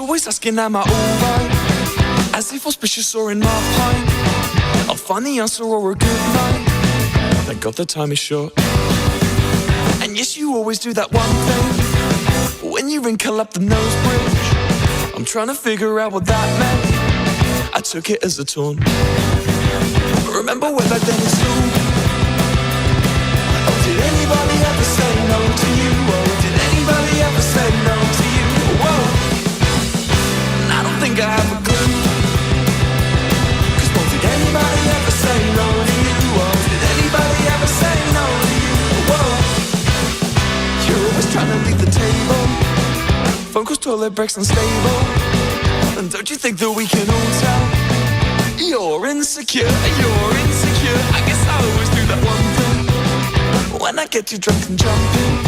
always asking am I alright, as if auspicious or in my pint. I'll find the answer or a good night. Thank God the time is short. And yes, you always do that one thing when you wrinkle up the nose bridge. I'm trying to figure out what that meant. I took it as a taunt. Remember way back then in school? Oh, did anybody ever say no to you? Oh, did anybody ever say no to you? Whoa, I don't think I have a clue. Cause well, did anybody ever say no to you? Oh, did anybody ever say no to you? Whoa, you're always trying to leave the table. Phone calls, toilet breaks, unstable. And don't you think that we can all tell you're insecure, you're insecure? I guess I always do that one thing when I get too drunk and jumping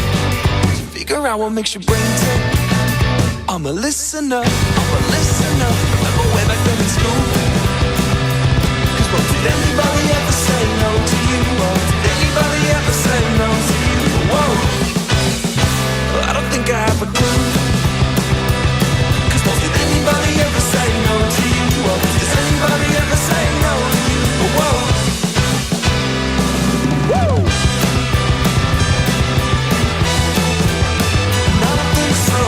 to figure out what makes your brain tick. I'm a listener, I'm a listener. Remember way back then in school? Cause well, did anybody ever say no to you? Oh, did anybody ever say no to you? Whoa, I don't think I have a clue. Cause well, did anybody ever say no to you? Oh, does anybody ever say no to you? Whoa, woo! I don't think so.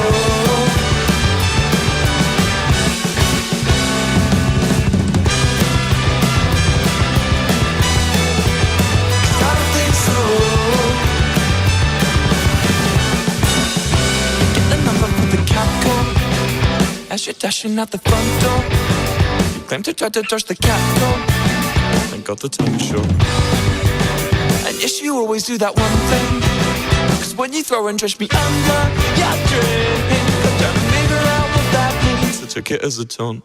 I don't think so. Get the number from the cab call as you're dashing out the front door. You claim to try to dodge the cat call. Thank God the time is short. And yes, you always do that one thing. Cause when you throw and dredge me under your drink, I'm trying to figure out what that means. I took it as a taunt.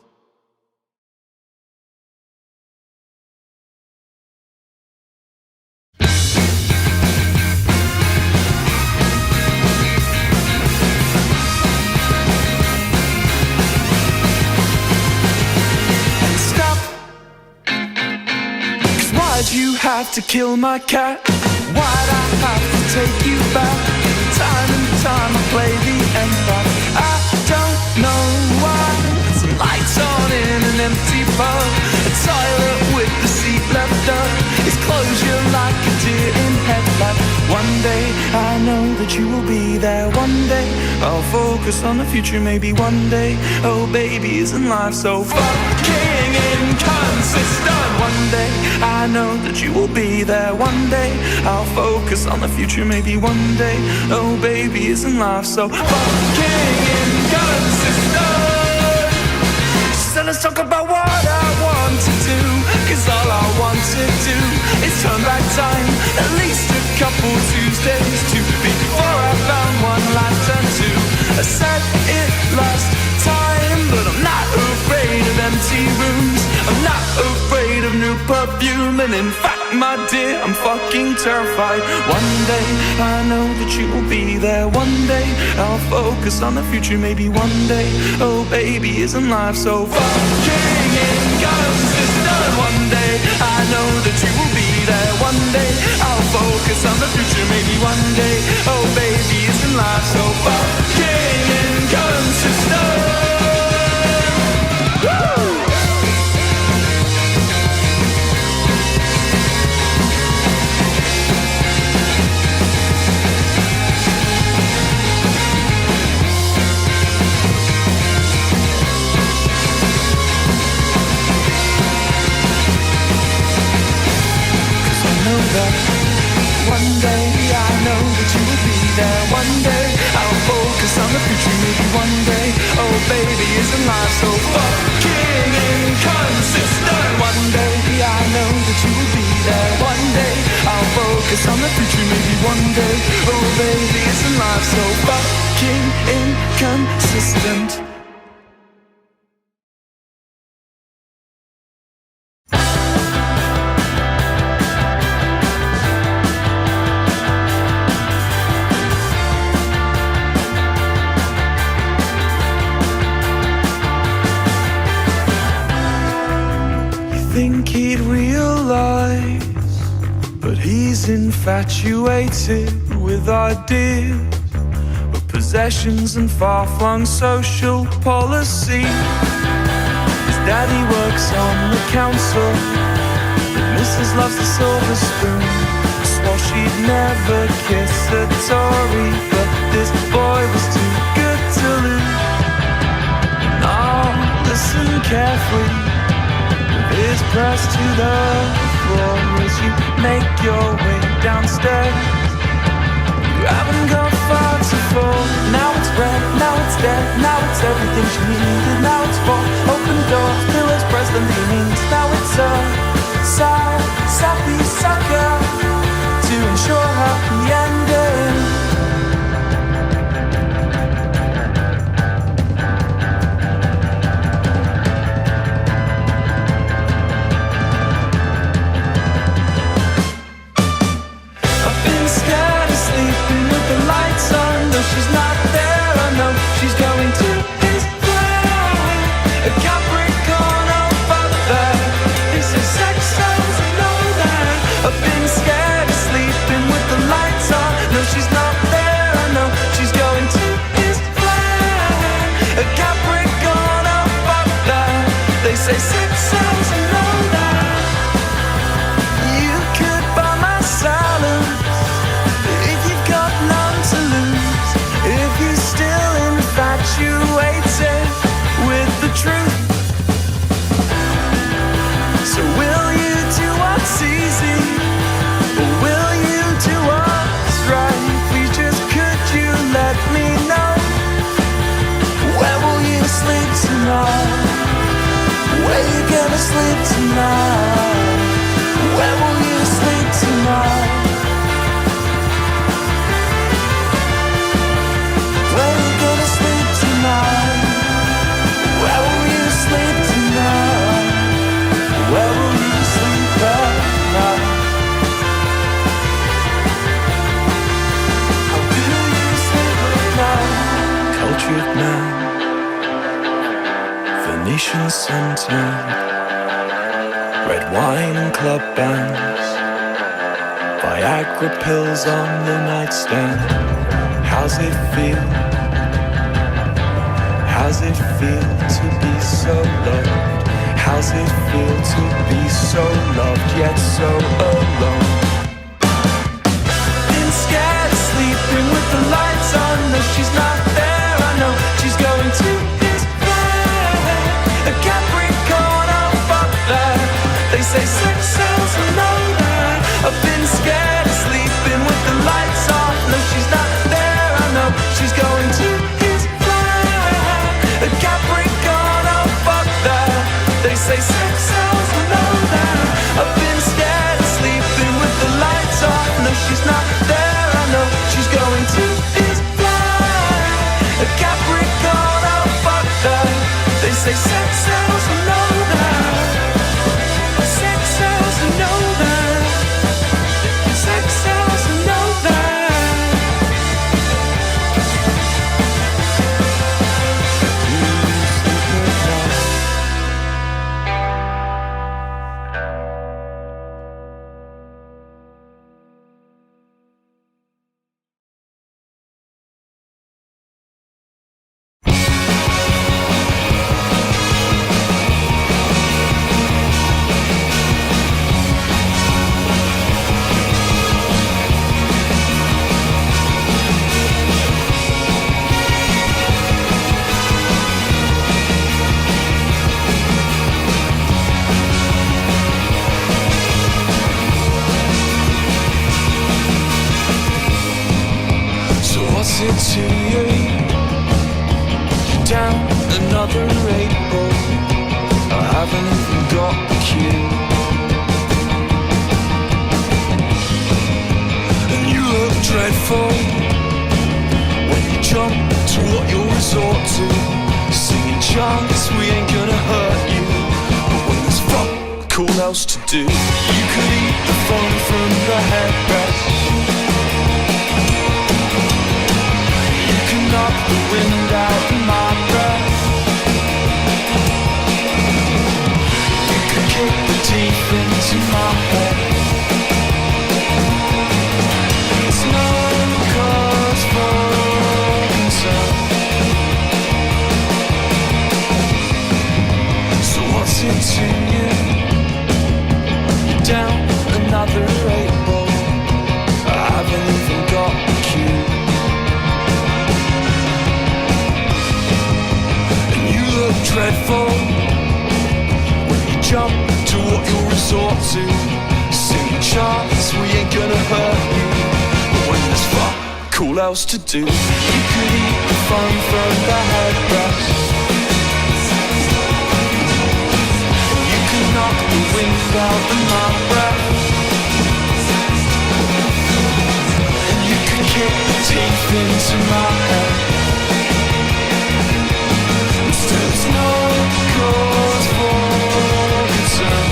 Why'd you have to kill my cat? Why'd I have to take you back? Time and time I play the empath. I don't know why. Some lights on in an empty pub, a toilet with the seat left up. It's closure like a deer in headlight. One day I know that you will be there. One day I'll focus on the future. Maybe one day, oh baby, isn't life so fucking inconsistent? One day I know that you will be there. One day I'll focus on the future. Maybe one day, oh baby, isn't life so fucking inconsistent? She said let's talk about what I want to do, cause all I want to do is turn back time at least a couple Tuesdays to before I found one life turned to. I said it last time, but I'm not afraid of empty rooms. I'm not afraid of new perfume. And in fact, my dear, I'm fucking terrified. One day I know that you will be there. One day I'll focus on the future. Maybe one day, oh baby, isn't life so fucking inconsistent? One day I know that you will be there. One day I'll focus on the future. Maybe one day, oh baby, isn't life so fucking inconsistent? Woo! One day I know that you will be there. One day I'll focus on the future. Maybe one day, oh baby, isn't life so fucking inconsistent? One day I know that you will be there. One day I'll focus on the future. Maybe one day, oh baby, isn't life so fucking inconsistent? Think he'd realize, but he's infatuated with ideas of possessions and far-flung social policy. His daddy works on the council, but Mrs. loves the silver spoon. Swore she'd never kiss a Tory, but this boy was too good to lose. Now listen carefully, with his pressed to the floor as you make your way downstairs. You haven't got far to fall. Now it's red, now it's dead, now it's everything she needed. Now it's for open doors, pillows pressed on the knees. Now it's a sad, sappy sucker to ensure happy ending. I've been scared of sleeping with the lights on. Though she's not there, I know she's going to his flat. A Capricorn over there. This is sex sells, I know that. I've been scared of sleeping with the lights on. No, she's not there, I know she's going to his flat. A Capricorn over there. They say sex sells, I know that. You could buy my silence if you've got none to lose. If you're still infatuated with the truth. So will you do what's easy, or will you do what's right? Please just could you let me know, where will you sleep tonight? Where you gonna sleep tonight? Where will you sleep tonight? Where you gonna sleep tonight? Where will you sleep tonight? Where will you sleep at night? How will you sleep at night? Cultured man, Venetian suntan, red wine and club bands, Viagra pills on the nightstand. How's it feel? How's it feel to be so loved? How's it feel to be so loved yet so alone? Been scared of sleeping with the lights on. No, she's not there, I know she's going to his flat. A Capricorn over there. They say sex sells, I know that. I've been scared of sleeping with the lights on. No, she's not there, I know she's going to his flat. A Capricorn over there. They say sex sells, I know that. I've been scared of sleeping with the lights on. No, she's not there, I know she's going to his flat. A Capricorn over there. They say sex sells, I know that. Sex sells, I know that. Sex sells, I know that. What's it to you? Down another rainbow, I haven't even got the cue. And you look dreadful when you jump to what you'll resort to. Singing chants, we ain't gonna hurt you, but when there's fuck all else to do, you could eat the foam from the headrest. Knock the wind out of my breath. You could kick the teeth into my head. It's no cause for concern. dreadful when you jump to what you'll resort to. Silly chance, we ain't gonna hurt you. But when there's fuck all else to do, you could eat the fun from the headrest. You can knock the wind out of my breath. And you can kick the teeth into my head. Still there's no cause for concern.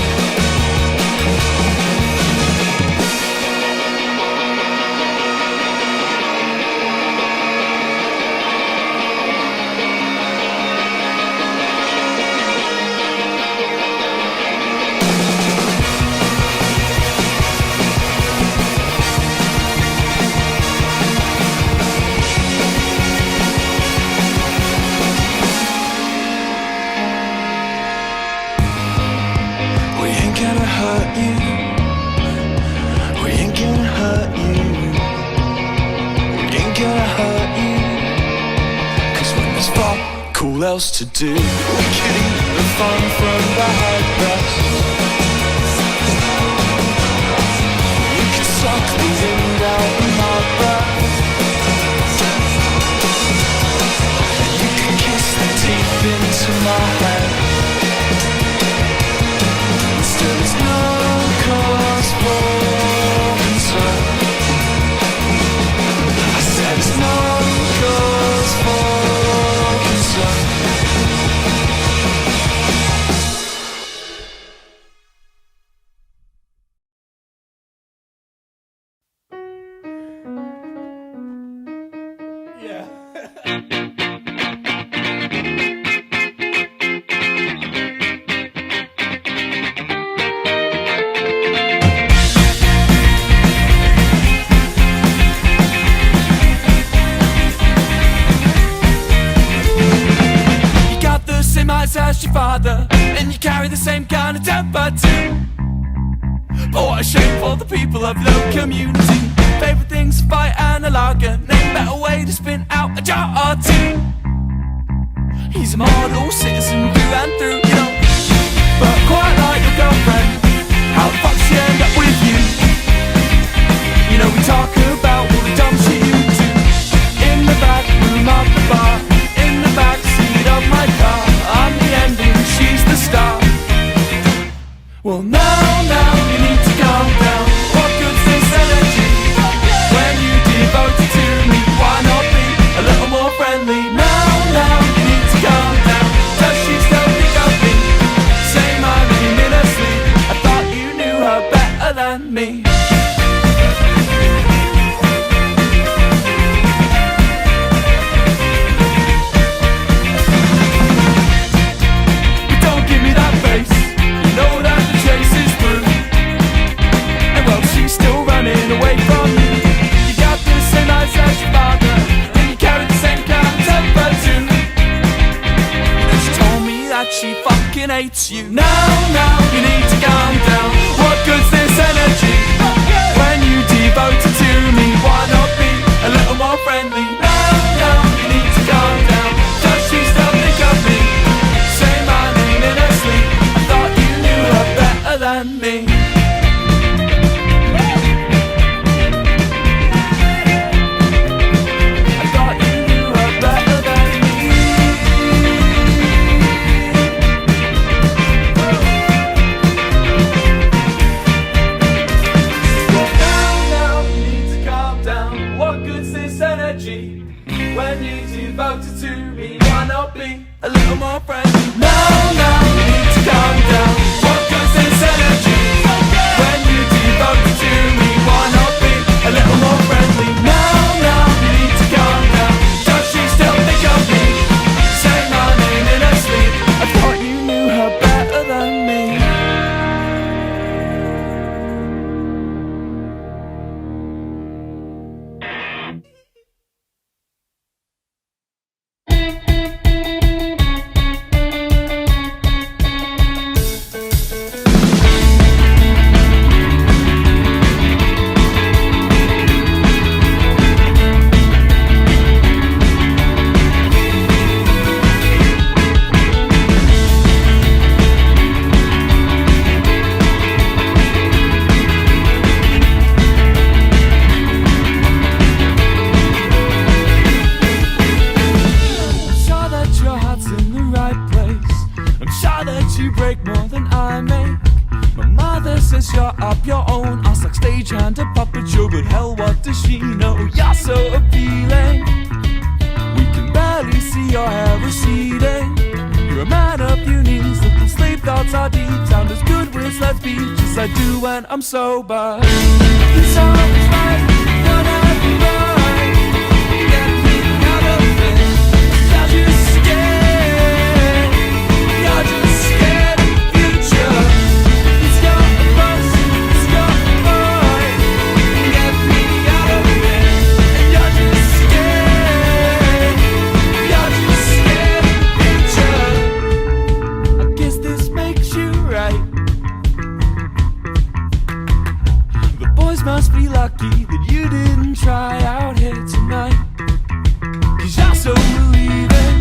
All else to do, we could eat the fun from the headrest. You could suck the wind out of my breath. You could kiss the teeth into my head. Still there's no cause for concern. I said there's no cause for concern. As your father, and you carry the same kind of temper too. But what a shame for the people of low community. Favourite things, fight and a lager. Name better way to spin out a jar or two. He's a model citizen through and through, you know. But quite like your girlfriend, how the fuck she end up with you? You know we talk about all the dumb shit you do. In the back room of the bar, in the back seat of my car. I'm the ending, she's the star. Well now you need to calm down. What good's this energy when you devote it to me? Why not be a little more friendly? Now you need to calm down. Does she still think of me? Say my name in her sleep. I thought you knew her better than me. Away from you, you got the same eyes as your father, and you carry the same kind of temper too. And she told me that she fucking hates you. Now you need to calm down. What good's this energy when you devote it to me? Why not be a little more friendly? Now you need to calm down. Does she still think of me? Say my name in her sleep. I thought you knew her better than me. When you devote it to father to break more than I make. My mother says you're up your own ass like stagehand, a puppet show. But hell, what does she know? You're so appealing. We can barely see your hair receding. You're a man of few knees, little sleep thoughts are deep. Sound as good with let's be as I do when I'm sober. It's always right, whatever you right. Get me out of this. You're just scared. You're just scared of the future. It's got a bus, it's got a boy. Get me out of this. And you're just scared. You're just scared of the future. I guess this makes you right. The boys must be lucky that you didn't try out here tonight. 'Cause you're so believing.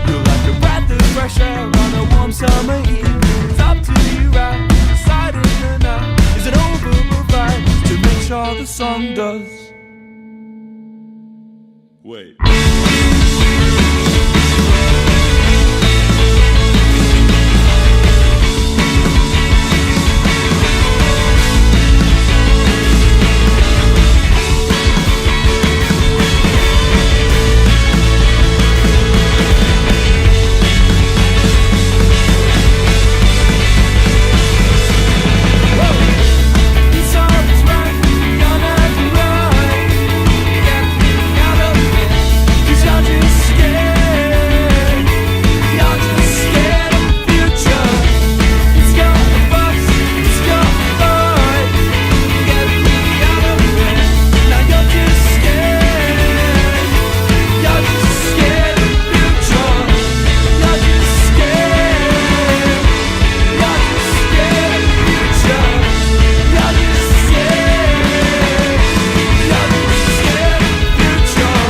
You're like a breath of fresh air on a warm summer evening. It's up to you right deciding the night is an overprovide to make sure the song does. Wait. It's always right, you're never right. Get me out of this. 'Cause you're just scared. You're just scared of the future. It's got a bus, it's got a boy. Get me out of this. Now you're just scared. You're just scared of the future. You're just scared. You're just scared of the future. You're just scared. You're just scared of the future.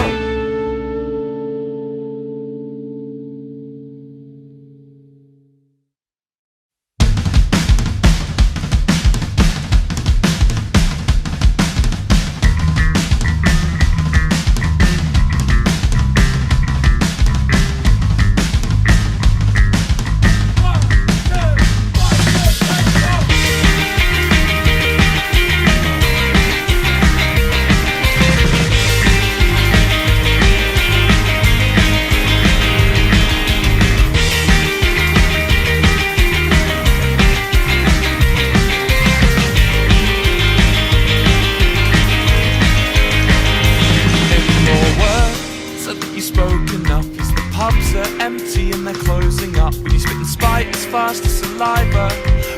Any more words that you spoke enough? Is the pubs are empty and they're closing up. When you spit and spite as fast as saliva,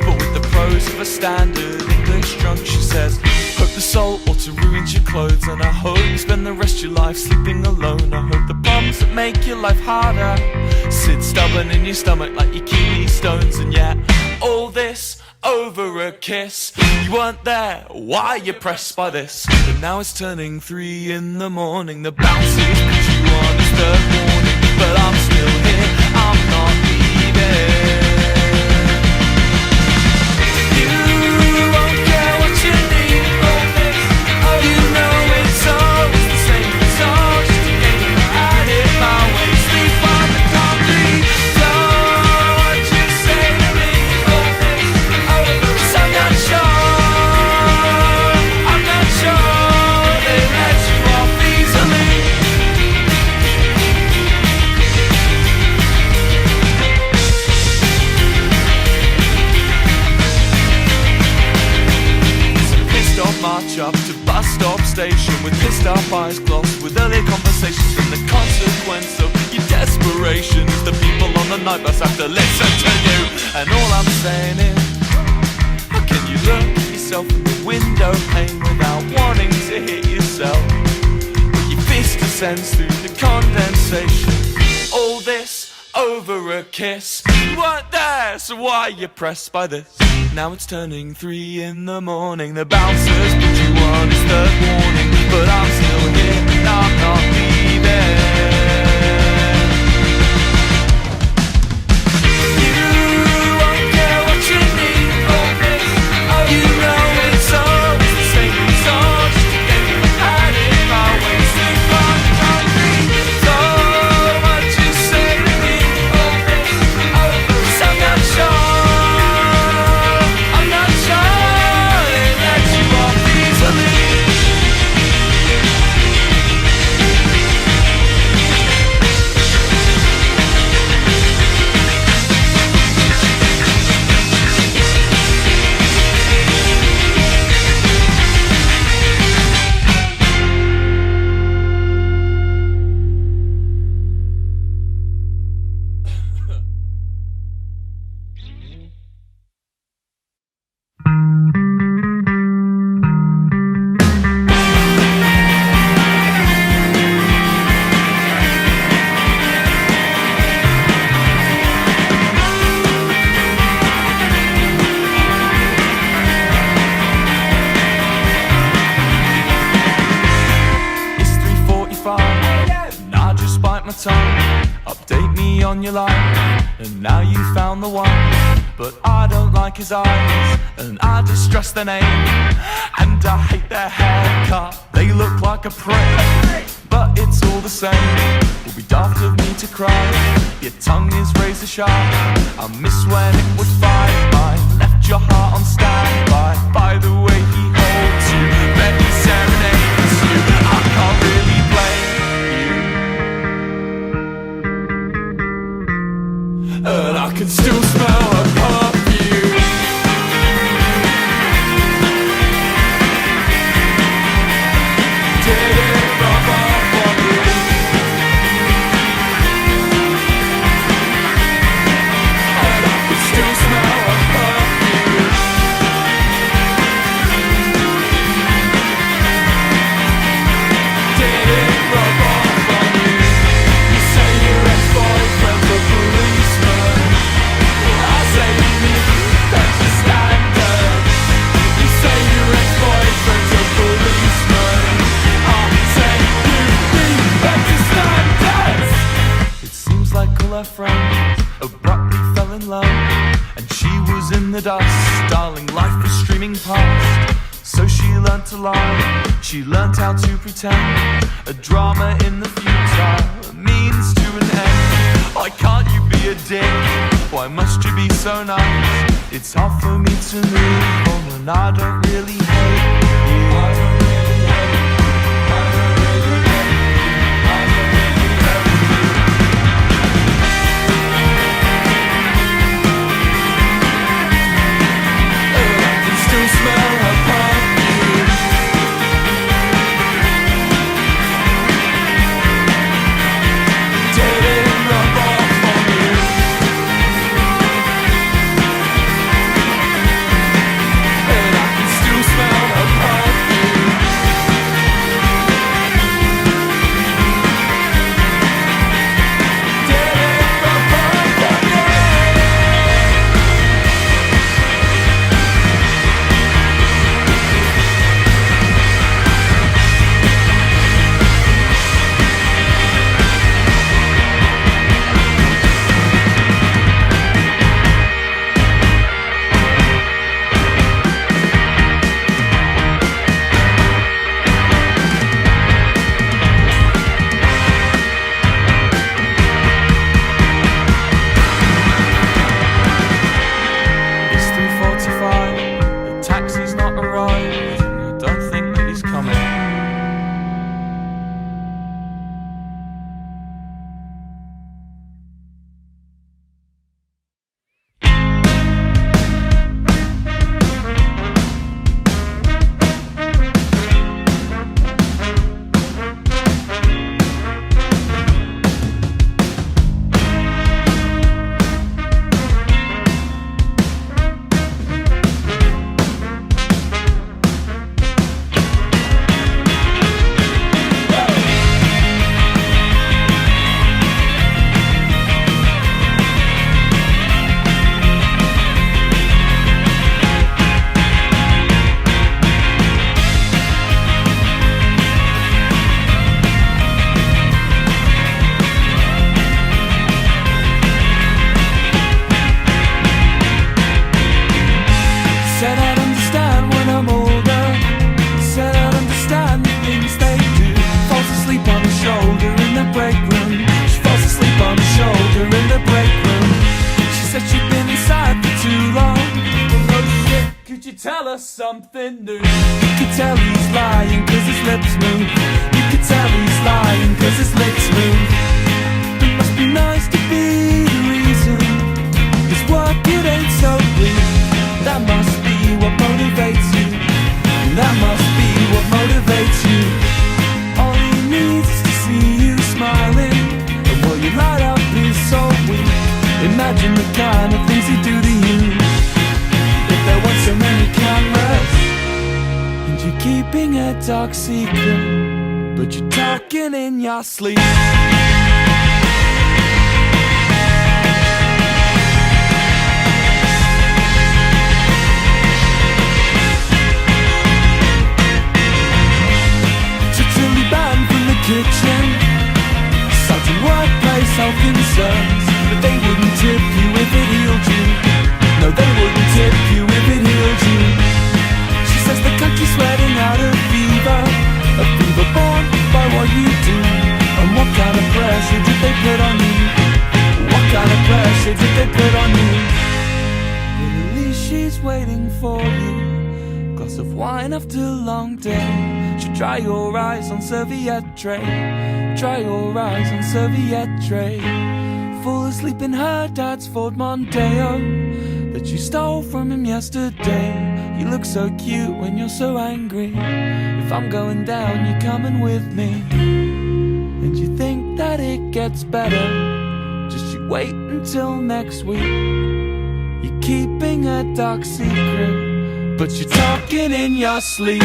but with the prose of a standard English drunk, she says, hope the salt water ruins your clothes, and I hope you spend the rest of your life sleeping alone. I hope the problems that make your life harder sit stubborn in your stomach like your kidney stones. And yet all this over a kiss. You weren't there, why you pressed by this? But now it's turning 3 in the morning. The bouncers put you on as third warning, but I'm still here, I'm not leaving. You won't care what you need for this. Oh, you know it's always the same. It's all just a game. I hit my way, sleep on the concrete floor. What you say to me for this? Oh, 'cause I'm not sure they let you off easily. March up to bus stop station with pissed up eyes glossed with early conversations, and the consequence of your desperation is the people on the night bus have to listen to you. And all I'm saying is, how can you look at yourself in the window pane without wanting to hit yourself? With your fist descends through the condensation. All this over a kiss. You weren't there, so why you pressed by this? Now it's turning 3 in the morning. The bouncers put you on as third warning, but I'm still here and I'm not leaving. You won't care what you need for this. Oh, you know it's always the same. It's all just a game. I had it my way. Sleep on the concrete. So what you say to me for this? Oh, 'cause I'm on your life, and now you found the one. But I don't like his eyes, and I distrust their name, and I hate their haircut, they look like a prick. But it's all the same, it would be daft of me to cry. Your tongue is razor sharp, I miss when it would fight. I left your heart on standby, by the way he holds you, bet he serenades you. I can't really blame you, and I can still smell her perfume. Did it rub off on you? And I can still smell her perfume. Did it rub off on you? You say your ex-boyfriend's a policeman, I say you need better standards. You say your ex-boyfriend's a policeman, I say you need better standards. It seems like all her friends abruptly fell in love, and she was in the dust, darling, life was streaming past. So she learnt to lie, she learnt how to pretend, a drama in the future, a means to an end. Why can't you be a dick? Why must you be so nice? It's hard for me to move on when I don't really hate you. I don't really hate you. I don't really hate you. I don't really hate you. And I can still smell her perfume. Did it rub off on you? And I can still smell her perfume. Did it rub off on you? It's 3:45, the taxi's not arrived, and I don't think that he's coming. Said I'd understand when I'm older. Said I'd understand the things they do. Falls asleep on her shoulder in the break room. She falls asleep on her shoulder in the break room. She said she'd been inside for too long. Well, no shit, could you tell us something new? You could tell he's lying cause his lips move. You could tell he's lying cause his lips move. It must be nice to be the reason his work it ain't so bleak. That must be what motivates you. That must be what motivates you. All he needs is to see you smiling, and will you light up his soul weak? Imagine the kind of things he'd do to you if there weren't so many cameras, and you're keeping a dark secret, but you're talking in your sleep. kitchen, citing workplace health concerns. She's waiting for you. Glass of wine after a long day. She'll dry your eyes on serviette tray. Dry your eyes on serviette tray. Fall asleep in her dad's Ford Mondeo that you stole from him yesterday. You look so cute when you're so angry. If I'm going down, you're coming with me. And you think that it gets better, just you wait until next week. You're keeping a dark secret, but you're talking in your sleep.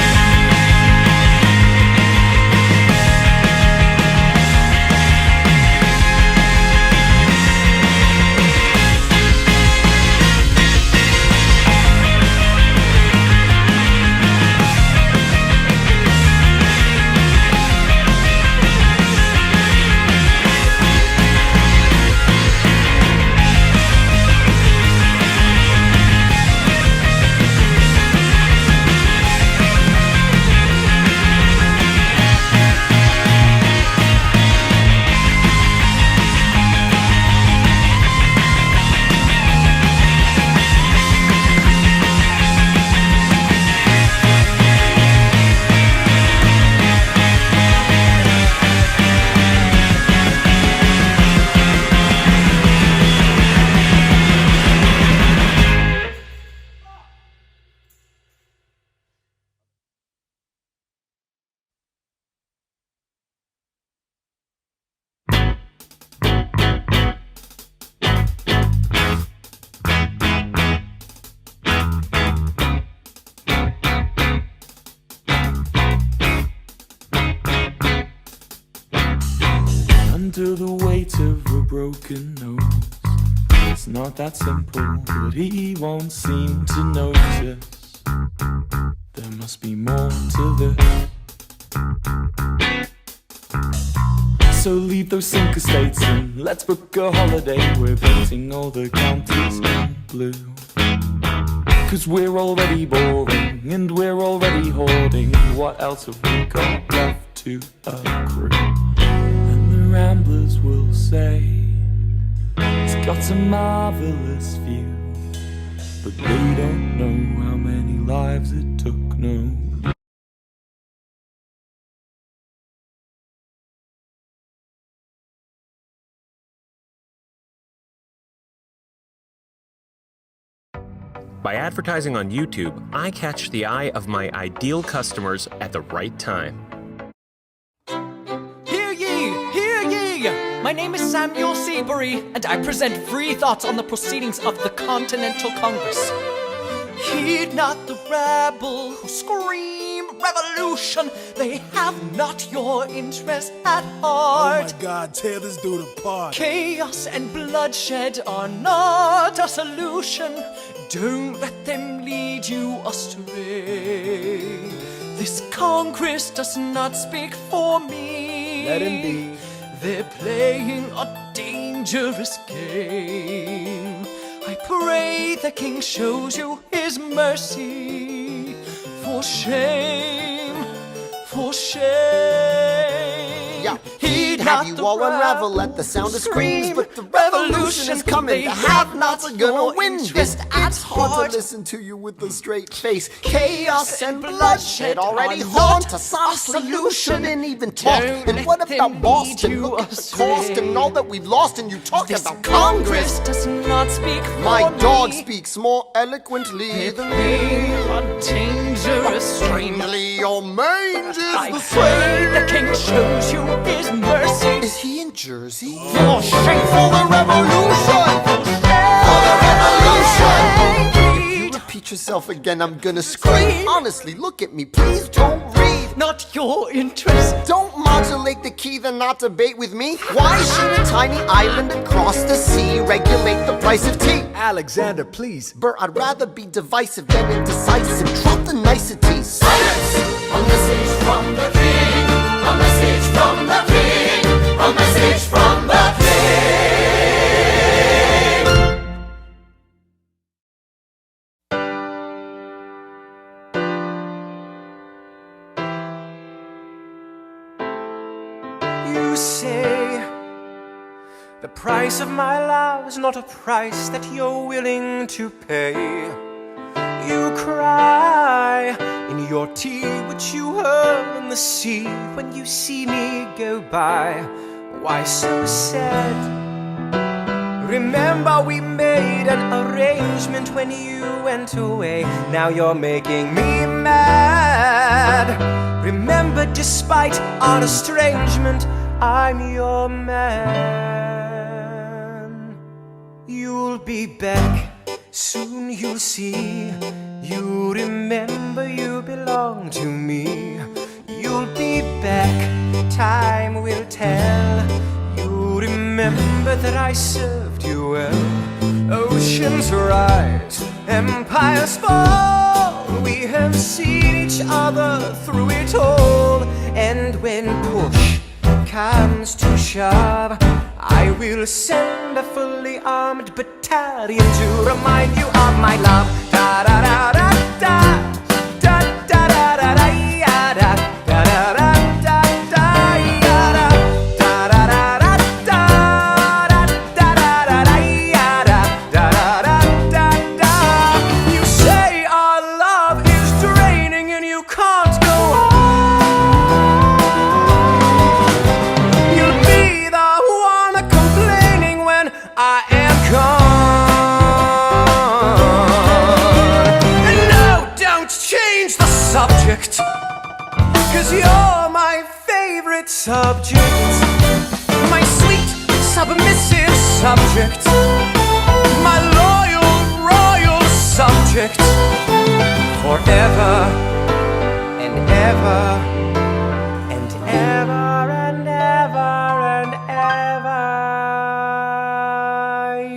Under the weight of a broken nose, it's not that simple, but he won't seem to notice. There must be more to this. So leave those sink estates and let's book a holiday. We're painting all the counties in blue, 'cause we're already boring and we're already hoarding. What else have we got left to accrue? Ramblers will say it's got a marvelous view, but they don't know how many lives it took, no. By advertising on YouTube, I catch the eye of my ideal customers at the right time. My name is Samuel Seabury, and I present free thoughts on the proceedings of the Continental Congress. Heed not the rabble who scream revolution. They have not your interest at heart. Oh my God, tear this dude apart. Chaos and bloodshed are not a solution. Don't let them lead you astray. This Congress does not speak for me. Let him be. They're playing a dangerous game. I pray the king shows you his mercy. For shame, for shame. Yeah. Heed Have not you the all rabble unravel at the sound of screams? scream But the revolution is coming. They The have-nots are gonna your win interest this. at It's hard heart. to listen to you with a straight face. Chaos and bloodshed already are haunt not us. Our a solution solution. ain't even talk. Don't And what let about them Boston? lead you Look at the astray. cost and all that we've lost, and you talk This about Congress Congress. does not speak for My dog me. speaks more eloquently They than play me. a dangerous stream. Strangely, your mange is I the pray the same. king shows you his mercy. Is he in Jersey? For shame for the revolution! For the revolution! If you repeat yourself again, I'm gonna scream. Honestly, look at me, please don't read. Not your interest. Don't modulate the key, then not debate with me. Why should a tiny island across the sea regulate the price of tea? Alexander, please. Bert, I'd rather be divisive than indecisive. Drop the niceties. Silence! A message from the king. A message from the king. A message from the king. You say the price of my love is not a price that you're willing to pay. you cry in your tea, which you hurl in the sea when you see me go by. Why so sad? Remember we made an arrangement when you went away. Now you're making me mad. Remember, despite our estrangement, I'm your man. You'll be back, soon you'll see. You remember you belong to me. You'll be back, time will tell. You remember that I served you well. Oceans rise, empires fall. We have seen each other through it all. And when push comes to shove, I will send a fully armed battalion to remind you of my love. Da da da da da, da da da da da, ya da da da da da da, ya da da da da da da, da da da da, ya da da da da da. You say our love is draining and you can't go on. You'll be the one complaining when I am gone. And no, don't change the subject, 'cause you're my favorite subject. My sweet, submissive subject. My loyal, royal subject. Forever and ever and ever and ever and ever.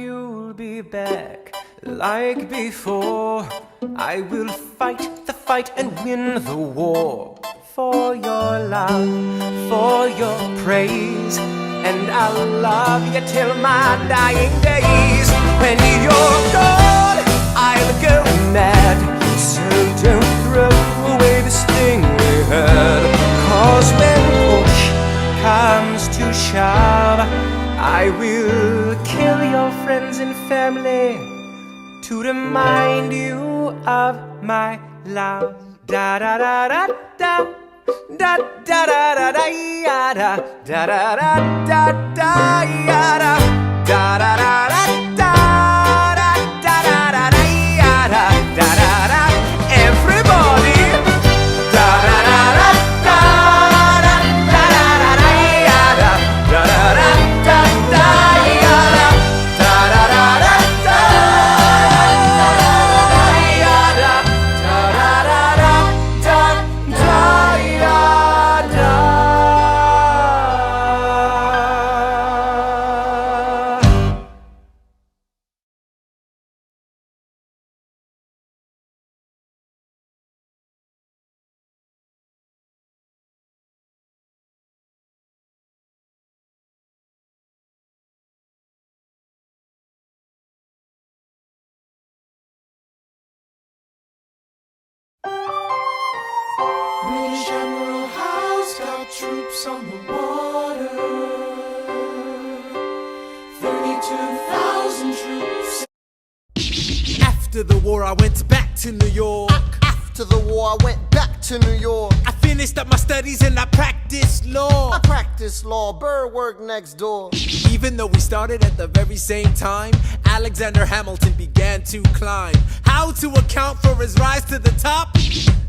You'll be back like before. I will fight the fight and win the war. For your love, for your praise. And I'll love you till my dying days. When you're gone, I'll go mad. So don't throw away this thing we had. 'Cause when push comes to shove, I will kill your friends and family to remind you of my love. Da da da da da, da da da da da, ya da da da da da da, ya da da da da da da, da da da da da, ya da da da da. Everybody, da da da da da, da da da da, ya da da da da da, ya da da da da da, ya da da da da da, ya da. British Admiral Howe's got troops on the water. 32,000 troops. After the war, I went back to New York. After the war, I went back to New York. I finished up my studies and I practiced law. I practiced law, Burr worked next door. Even though we started at the very same time, Alexander Hamilton began to climb. How to account for his rise to the top?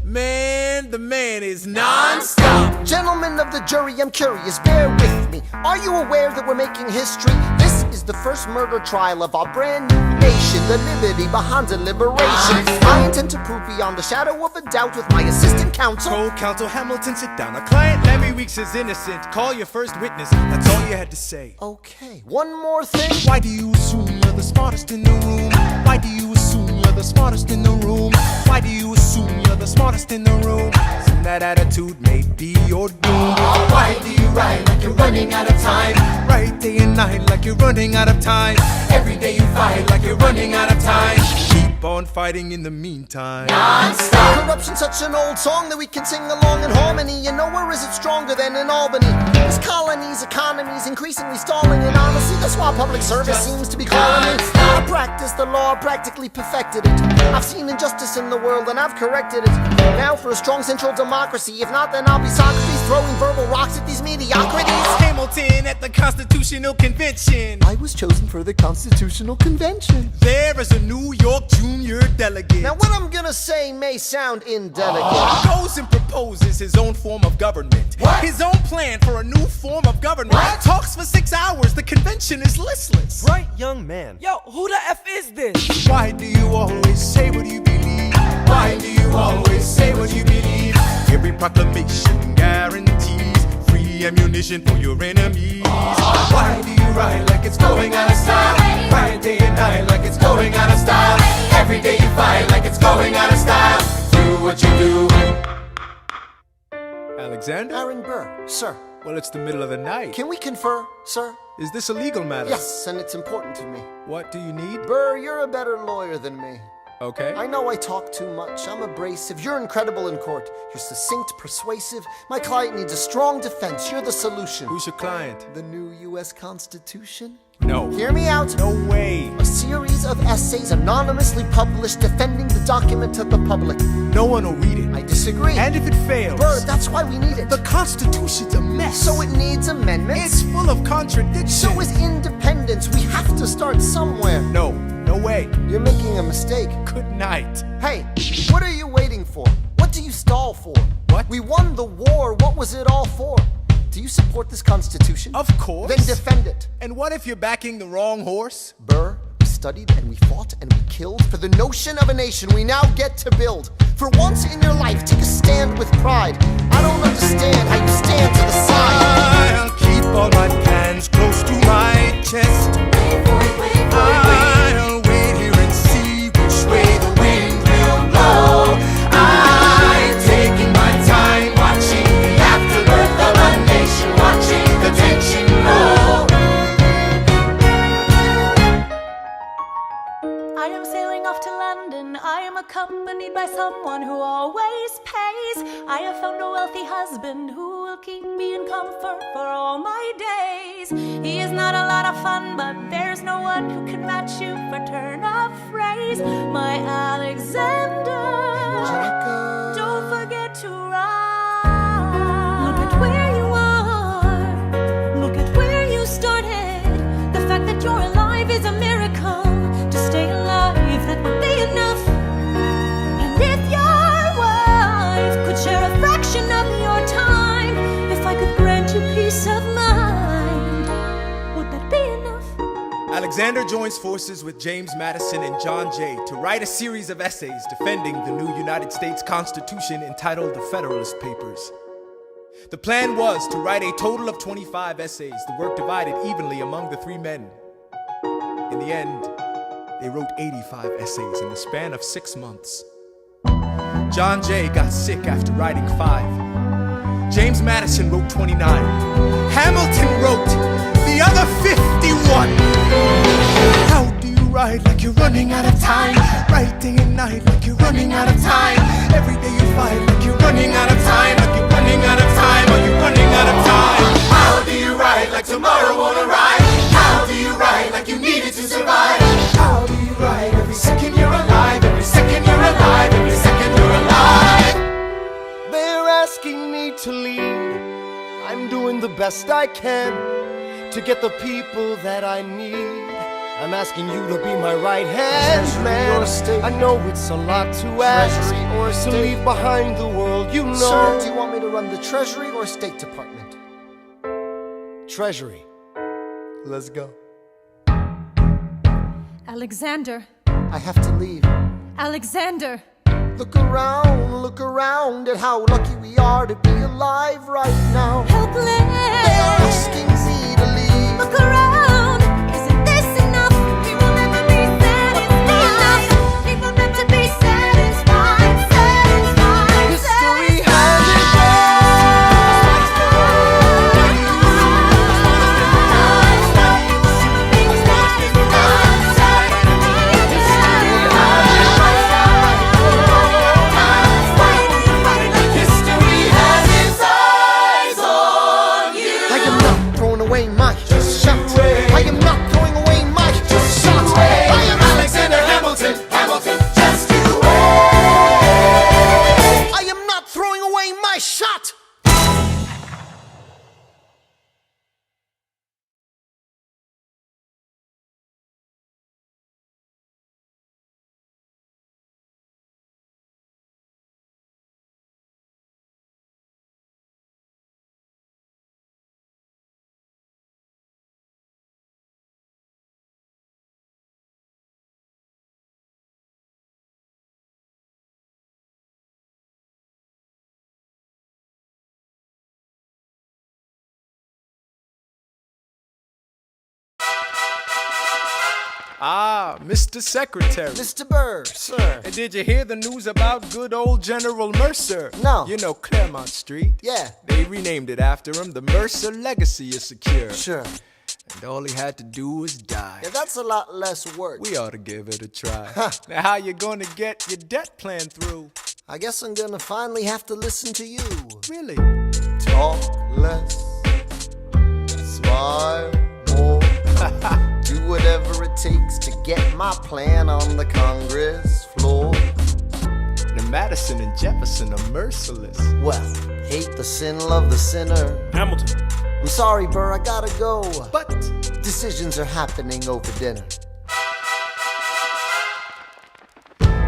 Man, the man is non-stop. Gentlemen of the jury, I'm curious, bear with me. Are you aware that we're making history? This is the first murder trial of our brand new nation, the liberty behind deliberation. I intend to prove beyond the shadow of a doubt with my assistant counsel. Co-counsel Hamilton, sit down. Our client Larry Weeks is innocent. Call your first witness. That's all you had to say. Okay, one more thing. Why do you assume you're the smartest in the room? Why do you assume you're the smartest in the room? Why do you assume you're the smartest in the room? Soon that attitude may be your doom. Why do you write like you're running out of time? Write day and night like you're running out of time. Every day you fight like you're running out of time. Keep on fighting in the meantime. Non-stop. Corruption's such an old song that we can sing along in harmony. And nowhere is it stronger than in Albany. This colony's economy's increasingly stalling, and honestly, that's why public service seems to be calling me. I practiced the law, practically perfected it. I've seen injustice in the world and I've corrected it. Now for a strong central democracy. If not, then I'll be Socrates throwing verbal rocks at these mediocrities. Hamilton at the Constitutional Convention. I was chosen for the Constitutional Convention. There is a New York junior delegate. Now what I'm gonna say may sound indelicate. Goes and proposes his own form of government. What? His own plan for a new form of government. What? Talks for 6 hours. The convention is listless. Bright young man. Yo, who the F is this? Why do you always say what you believe? Why do you always say what you believe? Every proclamation guarantees free ammunition for your enemies. Why do you ride like it's going out of style? Ride day and night like it's going out of style. Every day you fight like it's going out of style. Do what you do. Alexander? Aaron Burr, sir. Well, it's the middle of the night. Can we confer, sir? Is this a legal matter? Yes, and it's important to me. What do you need? Burr, you're a better lawyer than me. Okay. I know I talk too much. I'm abrasive. You're incredible in court. You're succinct, persuasive. My client needs a strong defense. You're the solution. Who's your client? The new U.S. Constitution? No. Hear me out. No way. A series of essays anonymously published defending the document to the public. No one will read it. I disagree. And if it fails? Burr, that's why we need it. The Constitution's a mess. So it needs amendments. It's full of contradictions. So is independence. We have to start somewhere. No. No way. You're making a mistake. Good night. Hey, what are you waiting for? What do you stall for? What? We won the war. What was it all for? Do you support this Constitution? Of course. Then defend it. And what if you're backing the wrong horse? Burr, we studied and we fought and we killed for the notion of a nation we now get to build. For once in your life, take a stand with pride. I don't understand how you stand to the side. I'll keep all my plans close to my chest. I'll wait here and see which way the wind will blow. I'm taking my time, watching the afterbirth of a nation, watching the tension grow. I am sailing off to London. I am accompanied by someone who always pays. I have found a wealthy husband who will keep me in comfort for all my days. He is not a lot of fun, but there's no one who can match you for turn of phrase. My Alexander, don't forget to ride. Look at where you are. Look at where you started. The fact that you're alive is a miracle. To stay alive, that would be enough. And if your wife could share a fraction of your time, if I could grant you peace of mind, would that be enough? Alexander joins forces with James Madison and John Jay to write a series of essays defending the new United States Constitution entitled The Federalist Papers. The plan was to write a total of 25 essays, the work divided evenly among the three men. In the end, they wrote 85 essays in the span of 6 months. John Jay got sick after writing 5. James Madison wrote 29. Hamilton wrote the other 51. How do you ride like you're running out of time? Right day and night like you're running out of time. Every day you fight like you're running out of time. Like you're running out of time. Are you running out of time? How do you ride like tomorrow won't arrive? How do you ride like you needed to survive? How do you ride every second you're alive? Every second you're alive. Every second you're alive. They're asking me to lead. I'm doing the best I can to get the people that I need. I'm asking you to be my right hand man. I know it's a lot to ask to leave behind the world you know. Sir, do you want me to run the Treasury or State Department? Treasury. Let's go. Alexander, I have to leave. Alexander. Look around at how lucky we are to be alive right now. Helpless. They are asking me to leave. Look around. Isn't this enough? People never be satisfied. People never be satisfied. Satisfied. History has it History has its eyes on you. like I'm not throwing away my shout. Ah, Mr. Secretary. Mr. Burr, sir. And did you hear the news about good old General Mercer? No. You know Claremont Street? Yeah. They renamed it after him. The Mercer legacy is secure. Sure. And all he had to do was die. Yeah, that's a lot less work. We ought to give it a try. Now how you gonna get your debt plan through? I guess I'm gonna finally have to listen to you. Really? Talk less, smile more. Do whatever it takes to get my plan on the Congress floor. Now Madison and Jefferson are merciless. Well, hate the sin, love the sinner. Hamilton. I'm sorry, Burr, I gotta go. But Decisions are happening over dinner.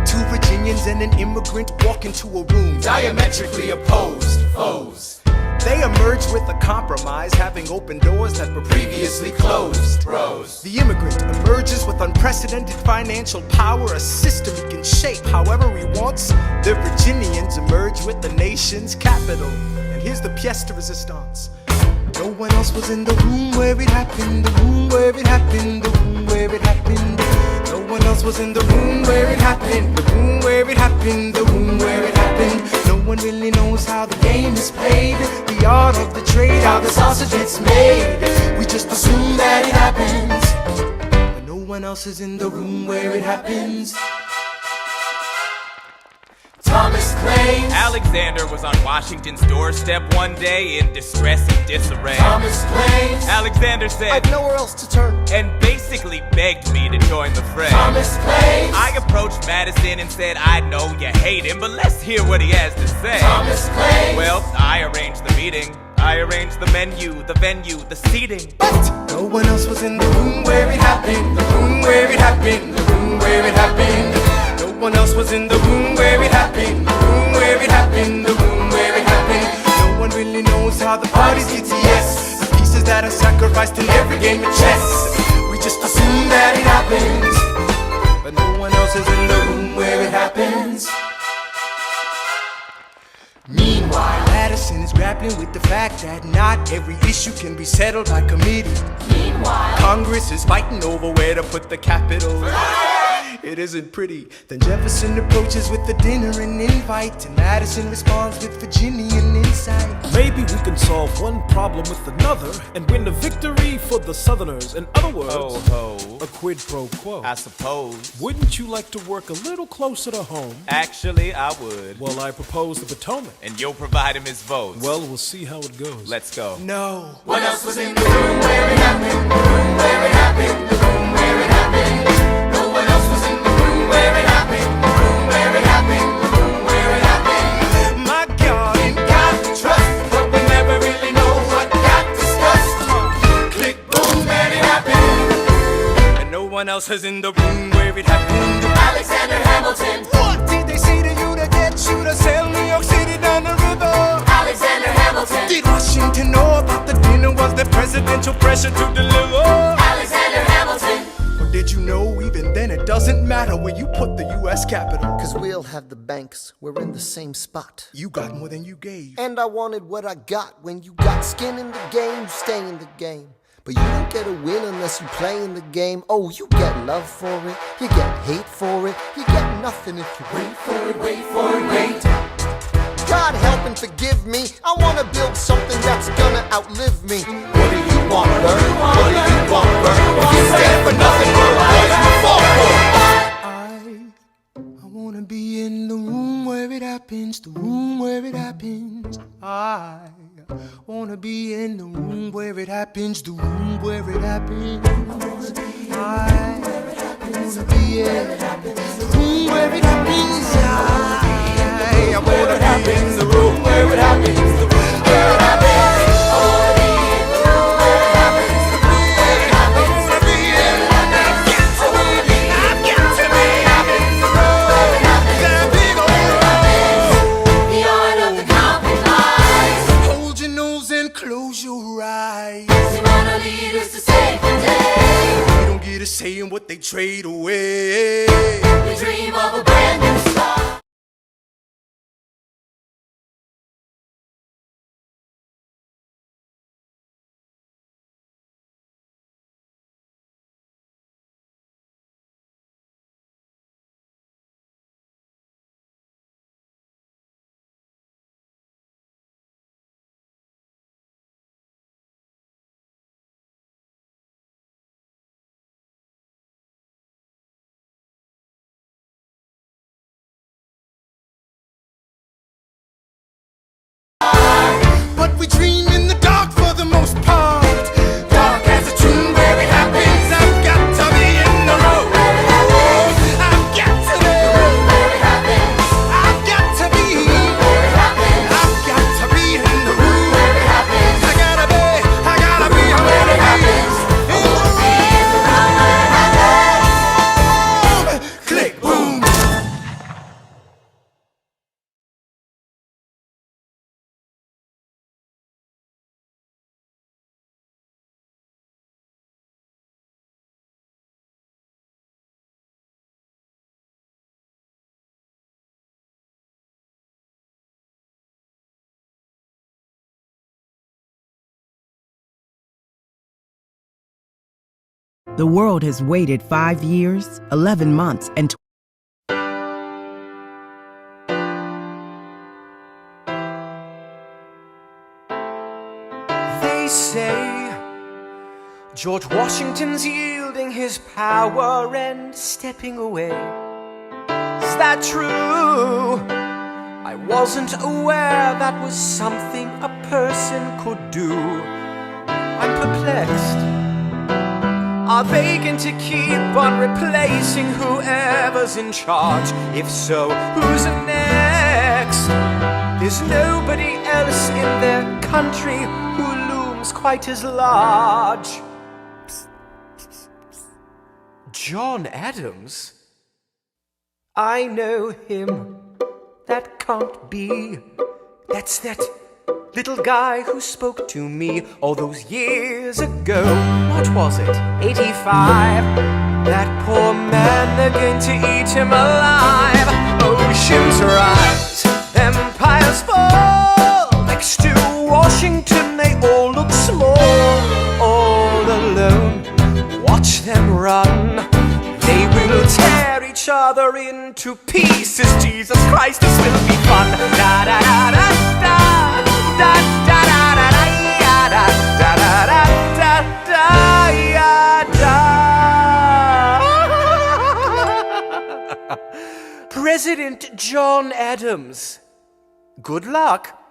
two Virginians and an immigrant walk into a room diametrically opposed foes. They emerge with a compromise, having opened doors that were previously closed. Bros. The immigrant emerges with unprecedented financial power, a system he can shape however he wants. The Virginians emerge with the nation's capital. And here's the pièce de résistance. No one else was in the room where it happened, the room where it happened, the room where it happened. No one else was in the room where it happened, the room where it happened, the room where it happened. No one really knows how the game is played, the art of the trade, how the sausage gets made. We just assume that it happens, but no one else is in the room where it happens. Thomas claims Alexander was on Washington's doorstep one day in distress and disarray. Thomas claims Alexander said, I've nowhere else to turn. and basically begged me to join the fray. Thomas claims I approached Madison and said, I know you hate him, but let's hear what he has to say. Thomas claims Well, I arranged the meeting. I arranged the menu, the venue, the seating. But no one else was in the room where it happened, the room where it happened, the room where it happened. No one else was in the room where it happened, the room where it happened, the room where it happened. No one really knows how the parties get to yes, the pieces that are sacrificed in every game of chess. We just assume that it happens, but no one else is in the room where it happens. Meanwhile, Madison is grappling with the fact that not every issue can be settled by committee. Meanwhile, Congress is fighting over where to put the capital. It isn't pretty. Then Jefferson approaches with the dinner and invite, and Madison responds with Virginian insight. Maybe we can solve one problem with another and win a victory for the Southerners. In other words, Ho ho, a quid pro quo. I suppose. Wouldn't you like to work a little closer to home? Actually, I would. Well, I propose the Potomac. And you'll provide him his votes. Well, we'll see how it goes. Let's go. No. What else was in the room where it happened? The room where it happened. The room where it happened. No one else was in the room where it happened. The room where it happened. The room where it happened. My God, in God we trust, but we never really know what got discussed. Click, boom, and it happened. And no one else was in the room where it happened. Alexander Hamilton. What did they say to you to get you to sail New York City down the river? Alexander Hamilton. Did Washington know about the dinner? Was there presidential pressure to deliver? Alexander Hamilton. Or did you know even then it doesn't matter where you put the U.S. Capitol? Cause we'll have the banks, we're in the same spot. You got more than you gave. And I wanted what I got. When you got skin in the game, you stay in the game. But you don't get a win unless you play in the game. Oh, you get love for it, you get hate for it, you get nothing if you wait for it, wait for it, wait. God help and forgive me, I wanna build something that's gonna outlive me. What do you want, Bert? What do you want, Bert? If you stand for nothing, Bert, what do you fall for? I wanna be in the room where it happens, the room where it happens. I wanna be in the room where it happens, the room where it happens. I wanna be in the room where it happens. I wanna be in the room where it happens, the room where it happens. I wanna be in the room where it happens, the room where it happens. I wanna be in the room where it happens. I wanna be in the room where it happens, that big old happens. The art of the counting lies. Hold your nose and close your eyes. We want our leaders to save the day. We don't get a say in what they trade away. We dream of a brand new The world has waited 5 years, 11 months, and They say George Washington's yielding his power and stepping away. Is that true? I wasn't aware that was something a person could do. I'm perplexed. Are they going to keep on replacing whoever's in charge? If so, who's next? There's nobody else in their country who looms quite as large. John Adams? I know him. That can't be. That's that little guy who spoke to me all those years ago. What was it? 85. That poor man, they're going to eat him alive. Oceans rise, empires fall. Next to Washington, they all look small. All alone, watch them run. They will tear each other into pieces. Jesus Christ, this will be fun. Da da da da da da da da da da da da da da da. President John Adams. Good luck.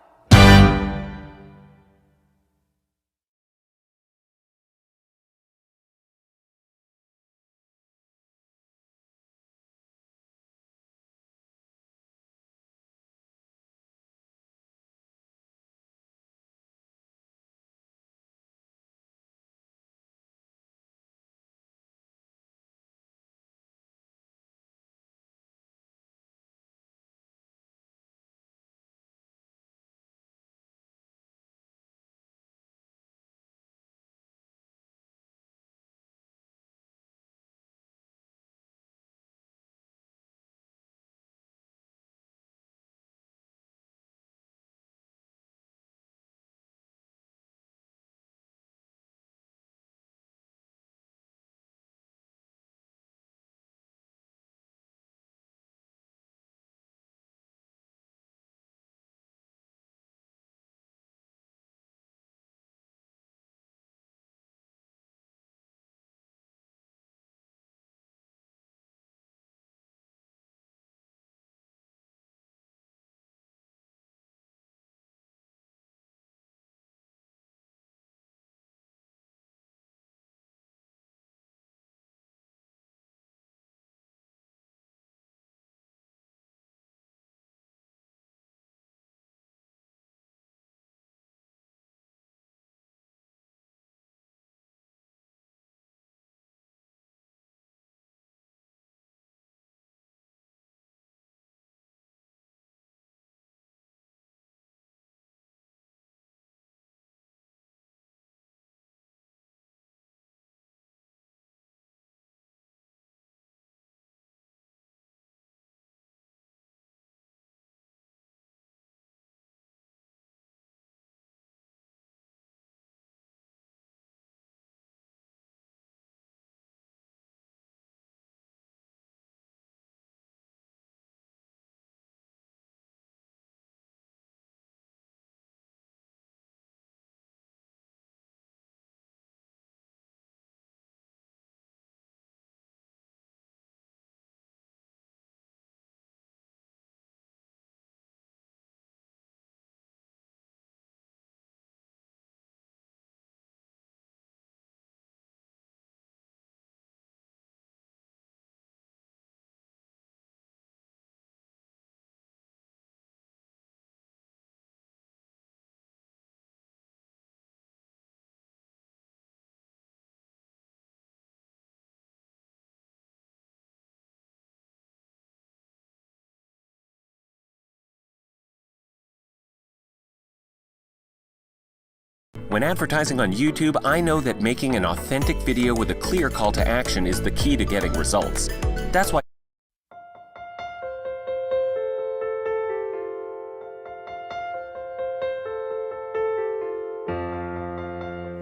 When advertising on YouTube, I know that making an authentic video with a clear call to action is the key to getting results. That's why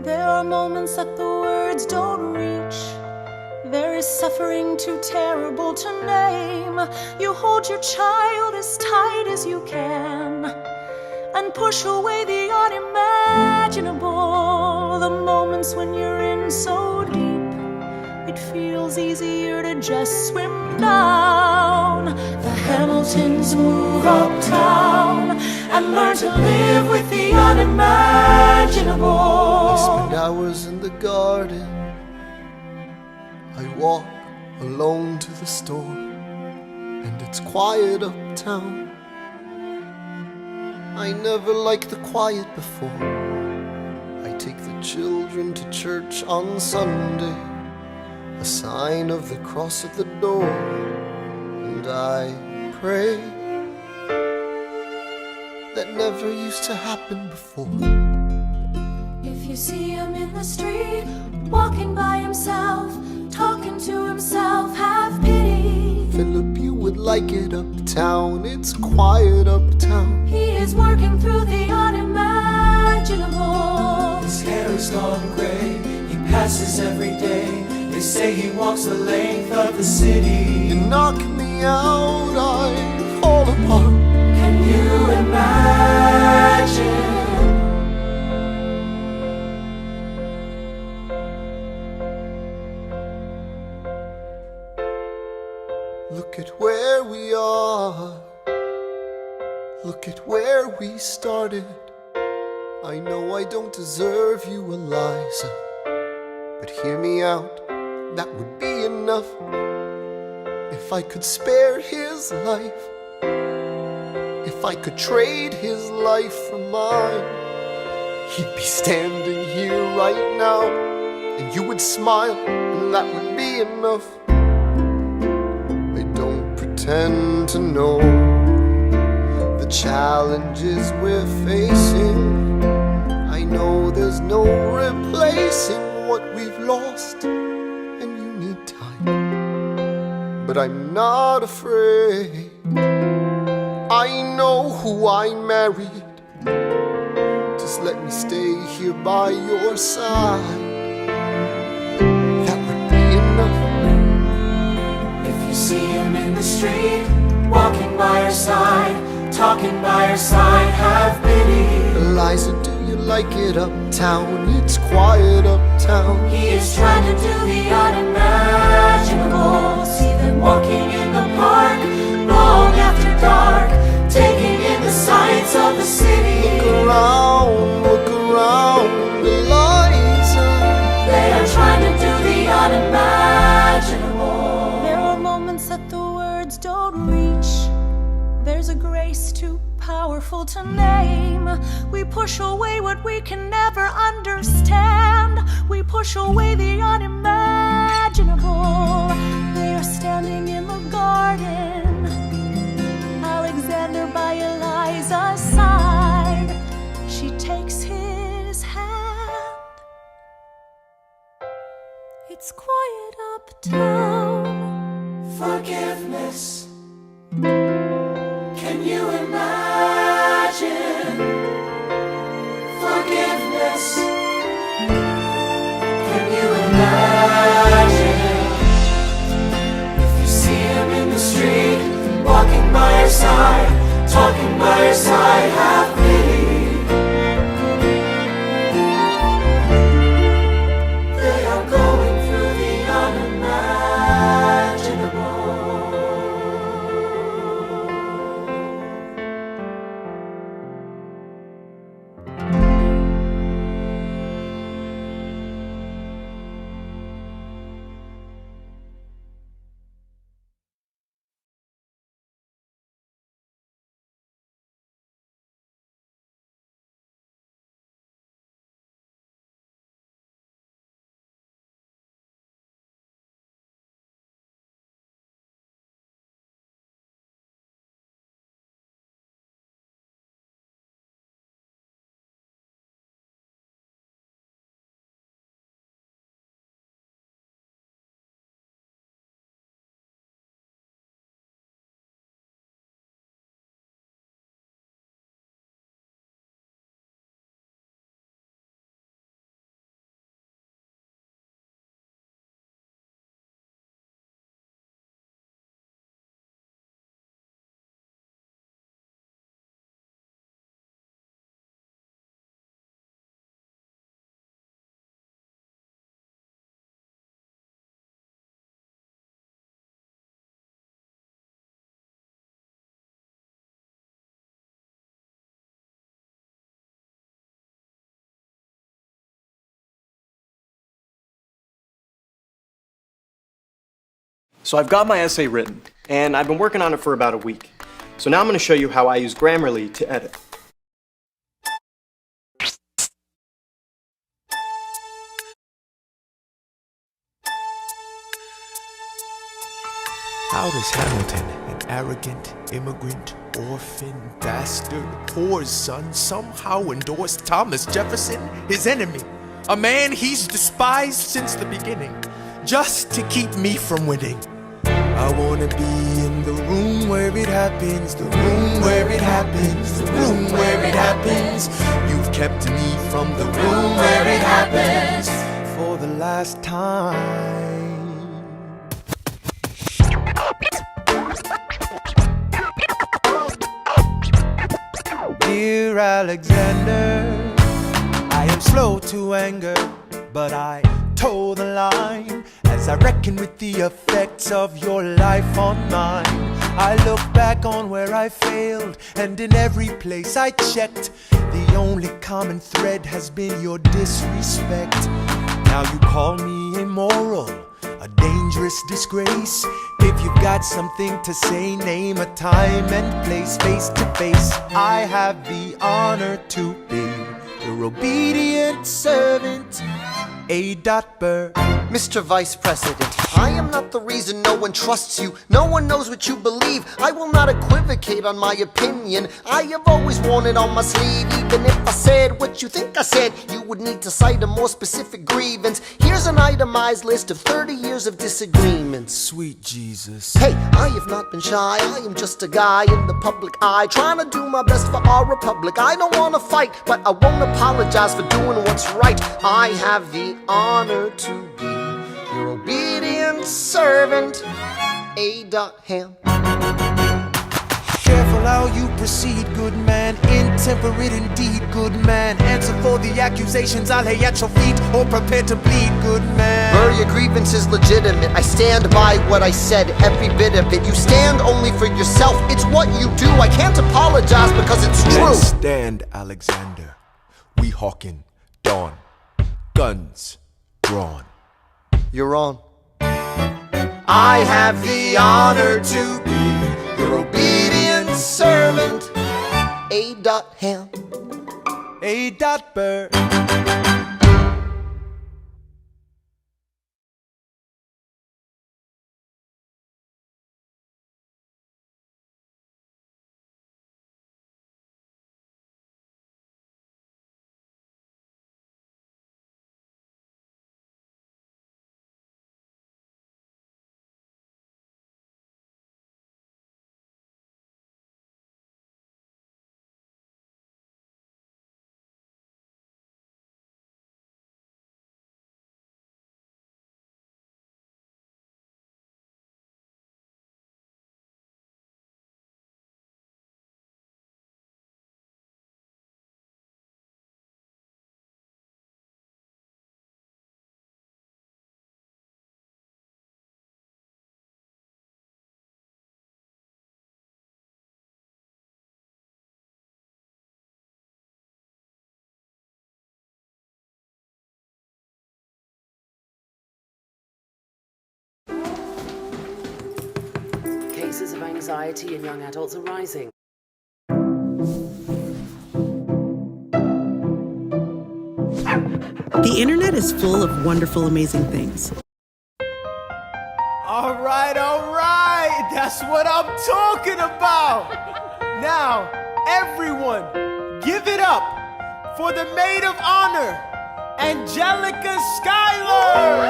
There are moments that the words words don't reach. There is suffering too terrible to name. You hold your child as tight as you can and push away the unimaginable. The moments when you're in so deep, it feels easier to just swim down. The Hamiltons move uptown and learn to live with the unimaginable. I spend hours in the garden. I walk alone to the store, and it's quiet uptown. I never liked the quiet before. I take the children to church on Sunday, a sign of the cross at the door, and I pray. That never used to happen before. If you see him in the street, walking by himself, talking to himself, have pity. Philip, you would like it uptown. It's quiet uptown. He is working through the unimaginable. His hair is gone gray, he passes every day. They say he walks the length of the city. You knock me out, I fall apart. Can you imagine? Look at where we are. Look at where we started. I know I don't deserve you, Eliza, but hear me out, that would be enough. If I could spare his life, if I could trade his life for mine, he'd be standing here right now, and you would smile, and that would be enough. I don't pretend to know the challenges we're facing. I know there's no replacing what we've lost, and you need time, but I'm not afraid. I know who I married. Just let me stay here by your side. That would be enough. If you see him in the street, walking by your side, talking by your side, have pity. Eliza, do you like it uptown? It's quiet uptown. He is trying to do the unimaginable. See them walking in the park, long after dark, taking in the sights of the city. Look around, Eliza. They are trying to do the unimaginable. There are moments that the words don't reach. There's a grace too powerful to name. We push away what we can never understand. We push away the unimaginable. They are standing in the garden, Alexander by Eliza's side. She takes his hand. It's quiet uptown. Forgiveness. Can you imagine? Forgiveness. Can you imagine? If you see him in the street, walking by your side, talking by your side, have pity. They are going through the unimaginable. So I've got my essay written, and I've been working on it for about a week. So now I'm going to show you how I use Grammarly to edit. How does Hamilton, an arrogant immigrant, orphan, bastard, poor son, somehow endorse Thomas Jefferson, his enemy? A man he's despised since the beginning, just to keep me from winning. I wanna be in the room where it happens, the room where it happens, the room where it happens. You've kept me from the room where it happens for the last time. Dear Alexander, I am slow to anger, but I toe the line as I reckon with the effects of your life on mine. I look back on where I failed, and in every place I checked, the only common thread has been your disrespect. Now you call me immoral, a dangerous disgrace. If you've got something to say, name a time and place. Face to face, I have the honor to be your obedient servant, A. Burr. Mr. Vice President, I am not the reason no one trusts you. No one knows what you believe. I will not equivocate on my opinion. I have always worn it on my sleeve. Even if I said what you think I said, you would need to cite a more specific grievance. Here's an itemized list of 30 years of disagreements. Sweet Jesus. Hey, I have not been shy. I am just a guy in the public eye, trying to do my best for our republic. I don't want to fight, but I won't apologize for doing what's right. I have the honor to be your obedient servant, A. Ham. Careful how you proceed, good man. Intemperate indeed, good man. Answer for the accusations I lay at your feet, or prepare to bleed, good man. Burr, your grievance is legitimate. I stand by what I said, every bit of it. You stand only for yourself. It's what you do. I can't apologize because it's true. Let's stand, Alexander. We hawking dawn, guns drawn. You're on. I have the honor to be your obedient servant, A. Ham. A. Burr. Cases of anxiety in young adults are rising. The internet is full of wonderful, amazing things. All right, that's what I'm talking about. Now, everyone, give it up for the maid of honor, Angelica Schuyler.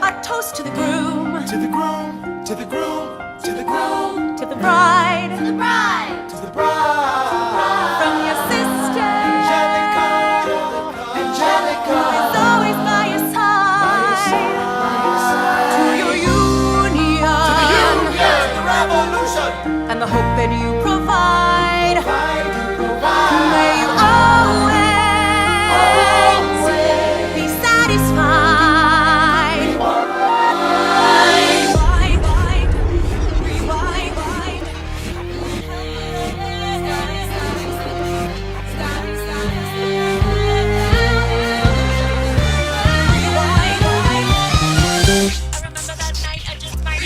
A toast to the groom, To the groom, to the groom, to the groom, to the bride, to the bride, to the bride. from your sister, Angelica, who Angelica. is always by your side, to your union, The revolution. and the hope that you provide. Fight, you provide. May you always be satisfied. I remember that night I just might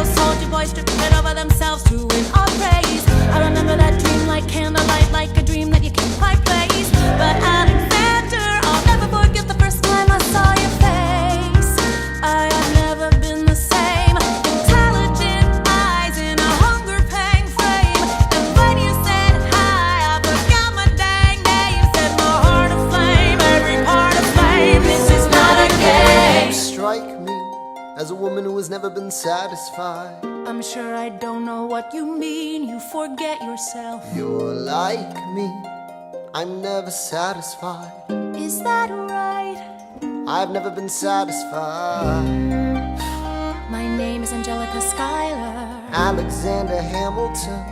those soldier boys stripped it over themselves to win our praise. I remember that dream like candlelight, like a dream that you can't quite place. But Alexander, I'll never forget the first time I saw your face. I have never been the same. Intelligent eyes in a hunger-pang frame. And when you said hi, I forgot my dang name. Set my heart aflame, every part aflame. This is not a game. You strike me as a woman who has never been satisfied. I'm sure I don't know what you mean. You forget yourself. You're like me, I'm never satisfied. Is that right? I've never been satisfied. My name is Angelica Schuyler. Alexander Hamilton,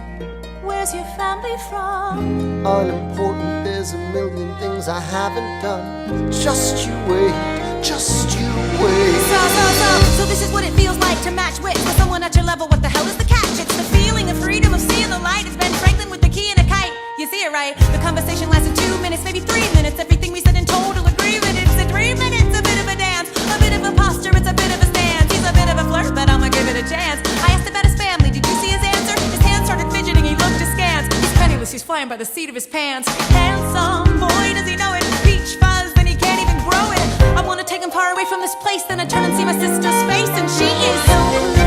Where's your family from? unimportant, there's a million things I haven't done. Just you wait, just you wait. So this is what it feels like to match wits with someone at your level. What the hell is the catch? It's the feeling of freedom, of seeing the light. It's Ben Franklin with the key and a kite. You see it right? The conversation lasted 2 minutes, maybe 3 minutes. Everything we said in total agreement. It's a 3 minutes, a bit of a dance, a bit of a posture, it's a bit of a stance. He's a bit of a flirt, but I'ma give it a chance. I asked about his family, did you see his answer? His hands started fidgeting, he looked askance. He's penniless, he's flying by the seat of his pants. Handsome boy, does he know it? Peach fuzz, and he can't even grow it. I wanna take him far away from this place, then I turn and see my sister's face, and she is helpless.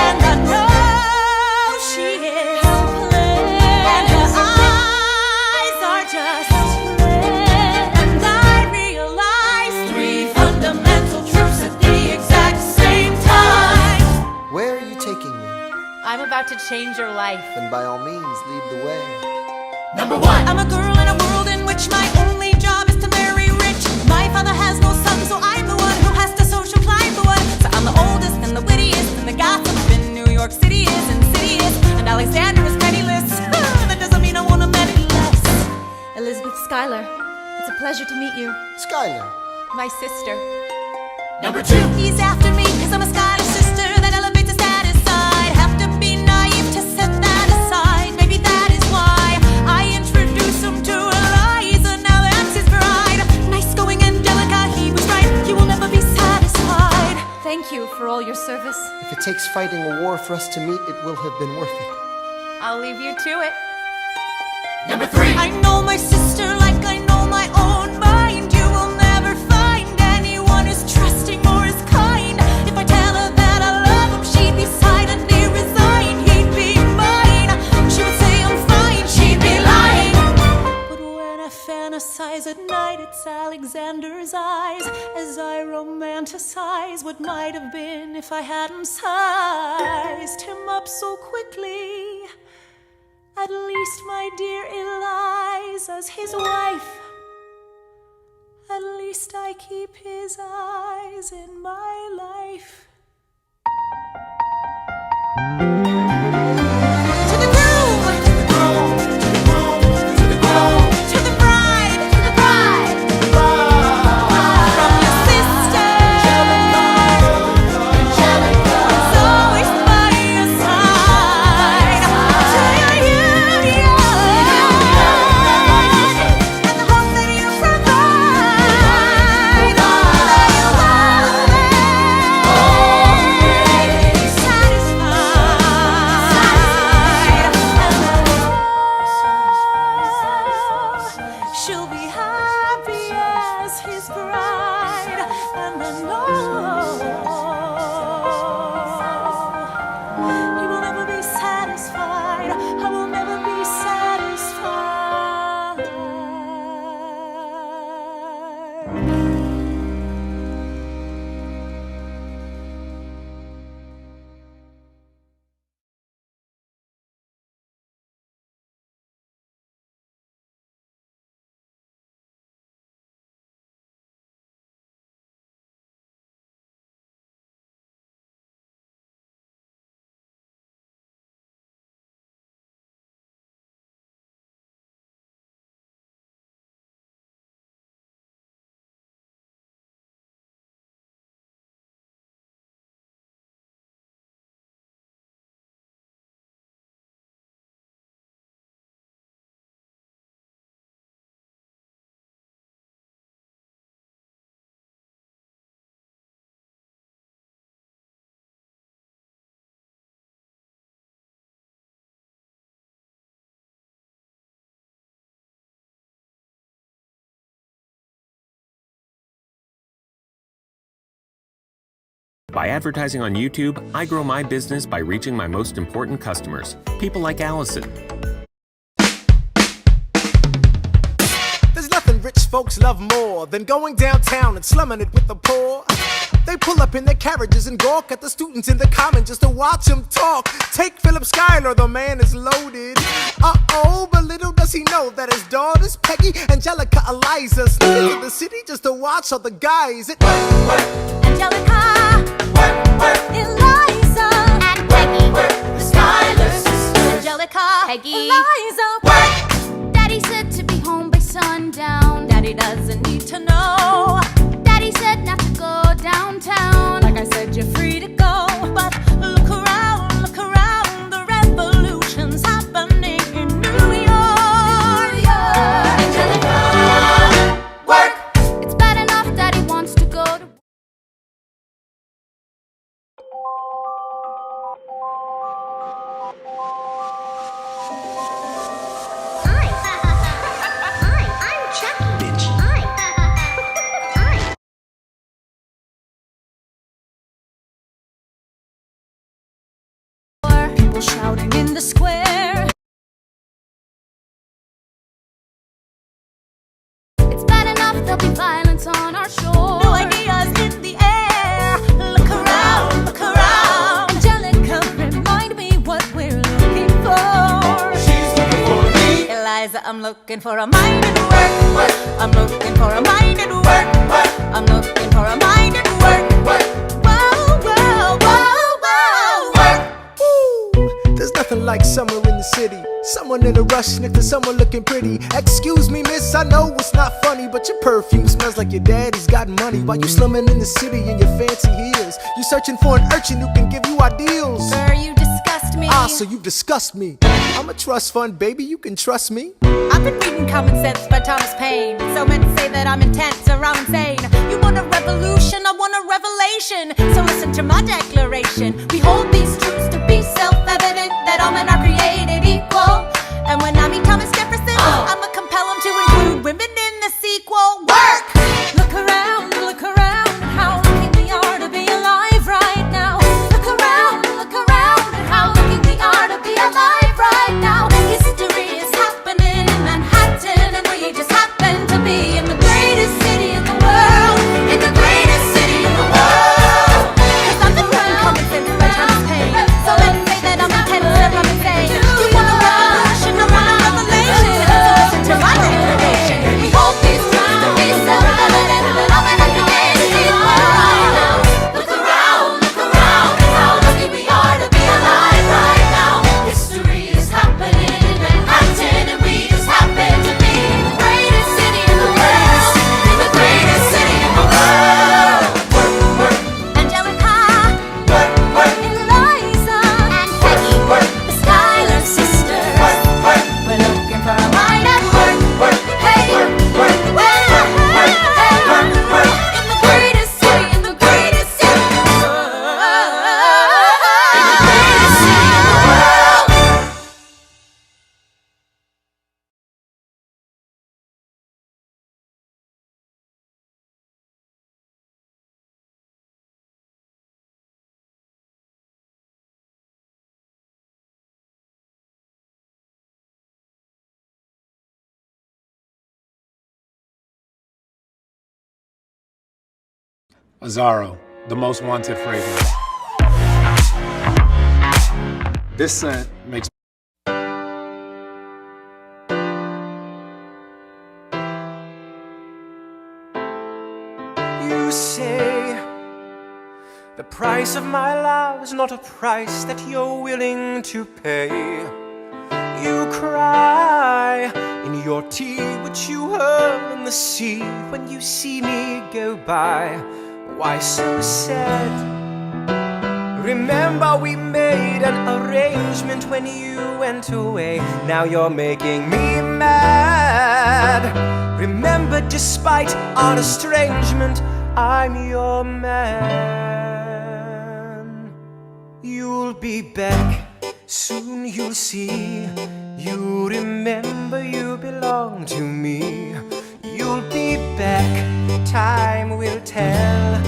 And I know she is helpless. And her eyes are just helpless. And I realize 3 fundamental truths at the exact same time. Where are you taking me? I'm about to change your life. Then by all means, lead the way. Number 1. I'm a girl in a world in which my only job is to marry rich. My father has no son, so I'm the one who has to social climb the one. So I'm the oldest and the wittiest, and the gossip in New York City is insidious. And Alexander is penniless. That doesn't mean I want him any less. Elizabeth Schuyler, it's a pleasure to meet you. Schuyler. My sister. Number 2. He's after me, cause I'm a Schuyler sister. That elevates a status side. Have to be naive to set that aside. Maybe that is why I introduce him to Eliza. Now that's his bride. Nice going, Angelica, he was right. You will never be satisfied. Thank you for all your service. If it takes fighting a war for us to meet, it will have been worth it. I'll leave you to it. Number 3. I know my sister like I know my own mind. You will never find anyone who's trusting or as kind. If I tell her that I love him, she'd be silently resigned. He'd be mine. She would say I'm fine. She'd be lying. But when I fantasize at night, it's Alexander's eyes as I romanticize what might have been if I hadn't sized him up so quickly. At least, my dear Eliza's his wife. At least I keep his eyes in my life. To the groom! To the groom! To the groom! To the groom! To the bride! To the bride! From your sister! Angelica! It's always by your side. To your union! And the hope that you provide. That you love me. By advertising on YouTube, I grow my business by reaching my most important customers, people like Allison. There's nothing rich folks love more than going downtown and slumming it with the poor. They pull up in their carriages and gawk at the students in the common just to watch them talk. Take Philip Schuyler, the man is loaded. Uh-oh, but little does he know that his daughters, Peggy, Angelica, Eliza, sneak into the city just to watch all the guys. Angelica, Eliza, and Peggy, the Schuyler sisters. Angelica, Peggy, Eliza, Daddy said to be home by sundown. Daddy doesn't need to know. Daddy said not to go downtown. Like I said, you're free to go. But look around, the revolution's happening in New York. Angelica, work. It's bad enough Daddy wants to go to shouting in the square. It's bad enough there'll be violence on our shore. New ideas in the air. Look around. Angelica, remind me what we're looking for. She's looking for me. Eliza, I'm looking for a mind at work. I'm looking for a mind at work. I'm looking for a mind at work. There's nothing like summer in the city. Someone in a rush next to someone looking pretty. Excuse me, miss, I know it's not funny, but your perfume smells like your daddy's got money. While you slumming in the city in your fancy heels, you searching for an urchin who can give you ideals. Sir, you disgust me. Ah, so you disgust me. I'm a trust fund, baby, you can trust me. I've been reading Common Sense by Thomas Paine. So men say that I'm intense or I'm insane. You want a revolution, I want a revelation. So listen to my declaration. We hold these truths to be self-evident, that all men are created equal. And when I meet Thomas Jefferson, I'ma compel him to include women in the sequel. Work! Look around, how lucky we are to be alive right now. Look around, how lucky we are to be alive right now. History is happening in Manhattan, and we just happen to be in the greatest city in the world. In the greatest city in the world. 'Cause I'm the Common Sense by Thomas Paine. So let's say that I'm intense and I'm insane. You want a revolution, I want a revelation. So listen to my declaration. We hold these truths to be self-evident, that all men are created equal right now. Look around, how lucky we are to be alive right now. History is happening in Manhattan, and we just happen to be in the greatest city in the world. In the greatest city in the world. Angelica, Eliza, and Peggy, the Schuyler sisters. We're looking for a mind at work. Hey, in the greatest city, in the greatest city in the world. In the greatest city in the world. Azzaro, the most wanted fragrance. This scent makes You say the price of my love is not a price that you're willing to pay. You cry in your tea, which you hurl in the sea when you see me go by. Why so sad? Remember we made an arrangement when you went away. Now you're making me mad. Remember, despite our estrangement, I'm your man. You'll be back, soon you'll see. You remember you belong to me. You'll be back, time will tell.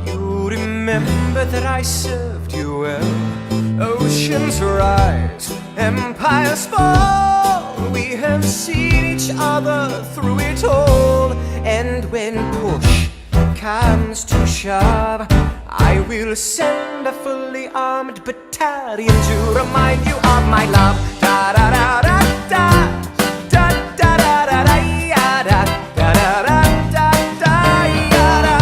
You remember remember that I served you well. Oceans rise, empires fall. We have seen each other through it all. And when push comes to shove, I will send a fully armed battalion to remind you of my love. Da da da da da, da da da da da, ya da da da da da da, ya da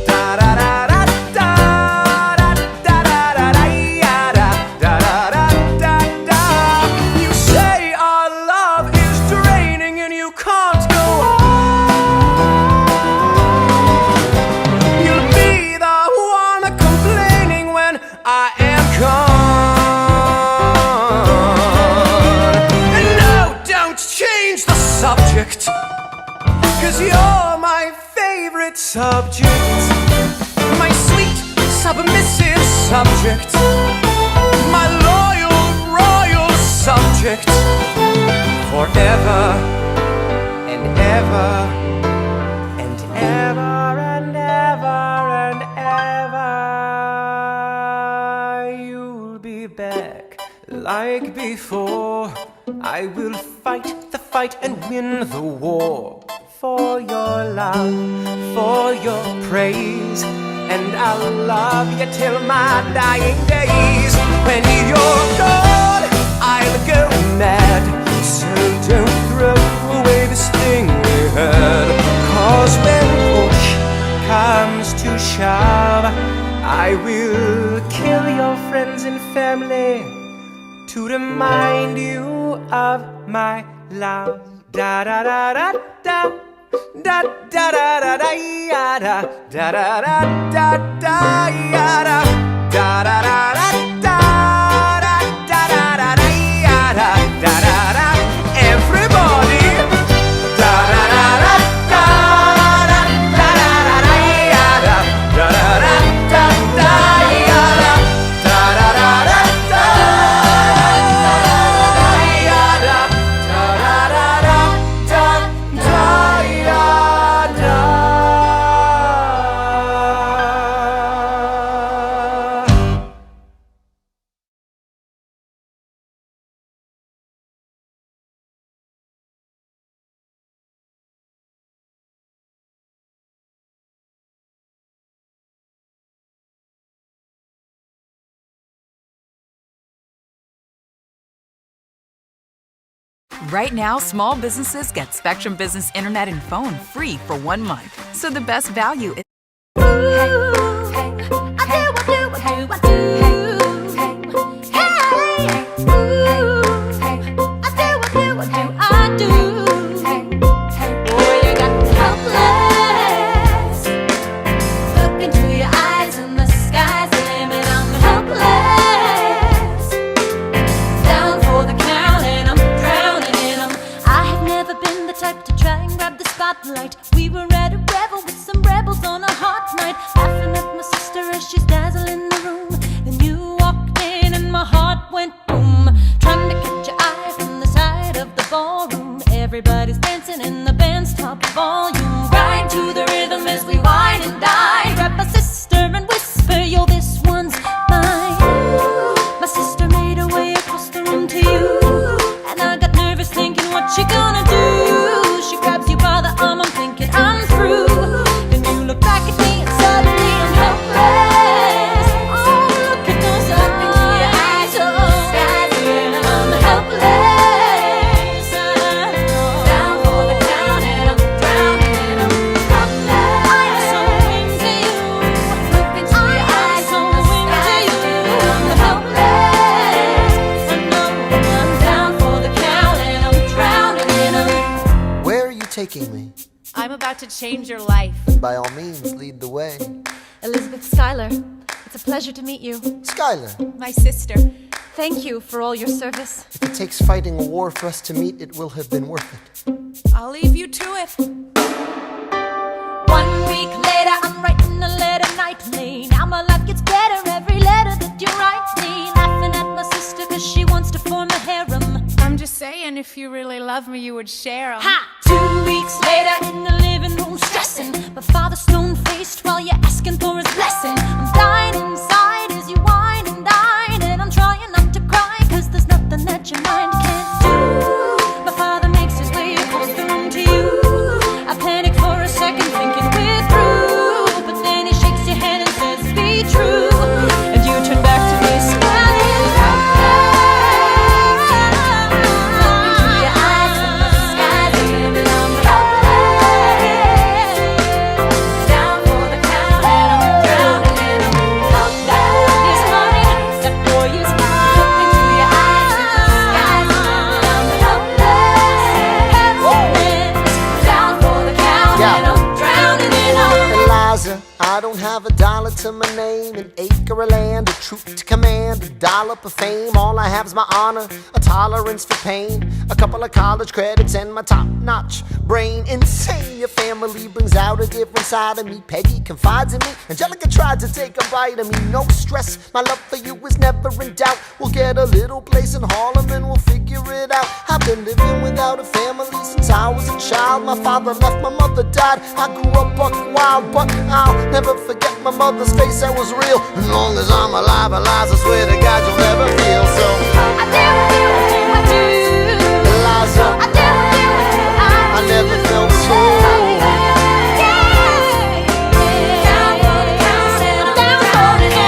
da da da da da da da da da, ya da da da da da. You say our love is draining and you can't go on. You'll be the one complaining when I am gone. And no, don't change the subject, 'cause you're my favorite subject. My sweet, submissive subject. My loyal, royal subject. Forever and ever and ever and ever and ever. You'll be back like before. I will fight the fight and win the war. For your love, for your praise, and I'll love you till my dying days. When you're gone, I'll go mad. So don't throw away this thing we had. 'Cause when push comes to shove, I will kill your friends and family to remind you of my love. Da da da da da, da da da da da, ya da da da da da da, ya da da da da da da da da da da, ya da da da da. Everybody, da da da da da da da da da, ya da da da da da da, ya da da da da da da, ya da da da da da da, ya da. Right now, small businesses get Spectrum Business Internet and phone free for 1 month. So the best value is... We were at a revel with some rebels on a hot night, laughing at my sister as she's dazzling the room. Then you walked in and my heart went boom, trying to catch your eye from the side of the ballroom. Everybody's dancing in the band's top volume. Grind to the rhythm as we wine and dine. Grab my sister and whisper, yo, this one's mine. My sister made her way across the room to you, and I got nervous thinking, what you gonna do? She grabs you by the arm, I'm thinking I'm through. Then you look back at me and suddenly I'm helpless. Oh, look at those eyes, oh, I'm helpless. Down for the count and I'm drowning in them. I'm so into you. Look into your eyes, so into you. I'm helpless. I know I'm down for the count and I'm drowning in them. Where are you taking me? I'm about to change your life. By all means, lead the way. Elizabeth Schuyler, it's a pleasure to meet you. Schuyler, My sister. Thank you for all your service. if it takes fighting a war for us to meet, it will have been worth it. I'll leave you to it. 1 week later, I'm writing a letter nightly. Now my life gets better every letter that you write me. Laughing at my sister 'cause she wants to form a harem. I'm just saying, if you really love me, you would share 'em. Ha! 2 weeks later, in the living room, stressing. My father stone-faced while you're asking for his blessing. I'm dying in don't have $1 to my name, an acre of land, a troop to command, $1 of fame. All I have is my honor, a tolerance for pain, a couple of college credits and my top-notch brain. Insane, your family brings out a different side of me. Peggy confides in me, Angelica tried to take a bite of me. No stress, my love for you is never in doubt. We'll get a little place in Harlem and we'll figure it out. I've been living without a family since I was a child. My father left, my mother died. I grew up buck wild, but I'll never forget my mother's face, that was real. As long as I'm alive, Eliza, I swear to God you'll never feel. So I do, Eliza, I never felt so.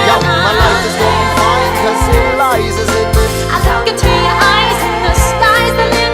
Yo, my life is gonna be fine, cause Eliza's in it. I look into your eyes, the sky's the limit.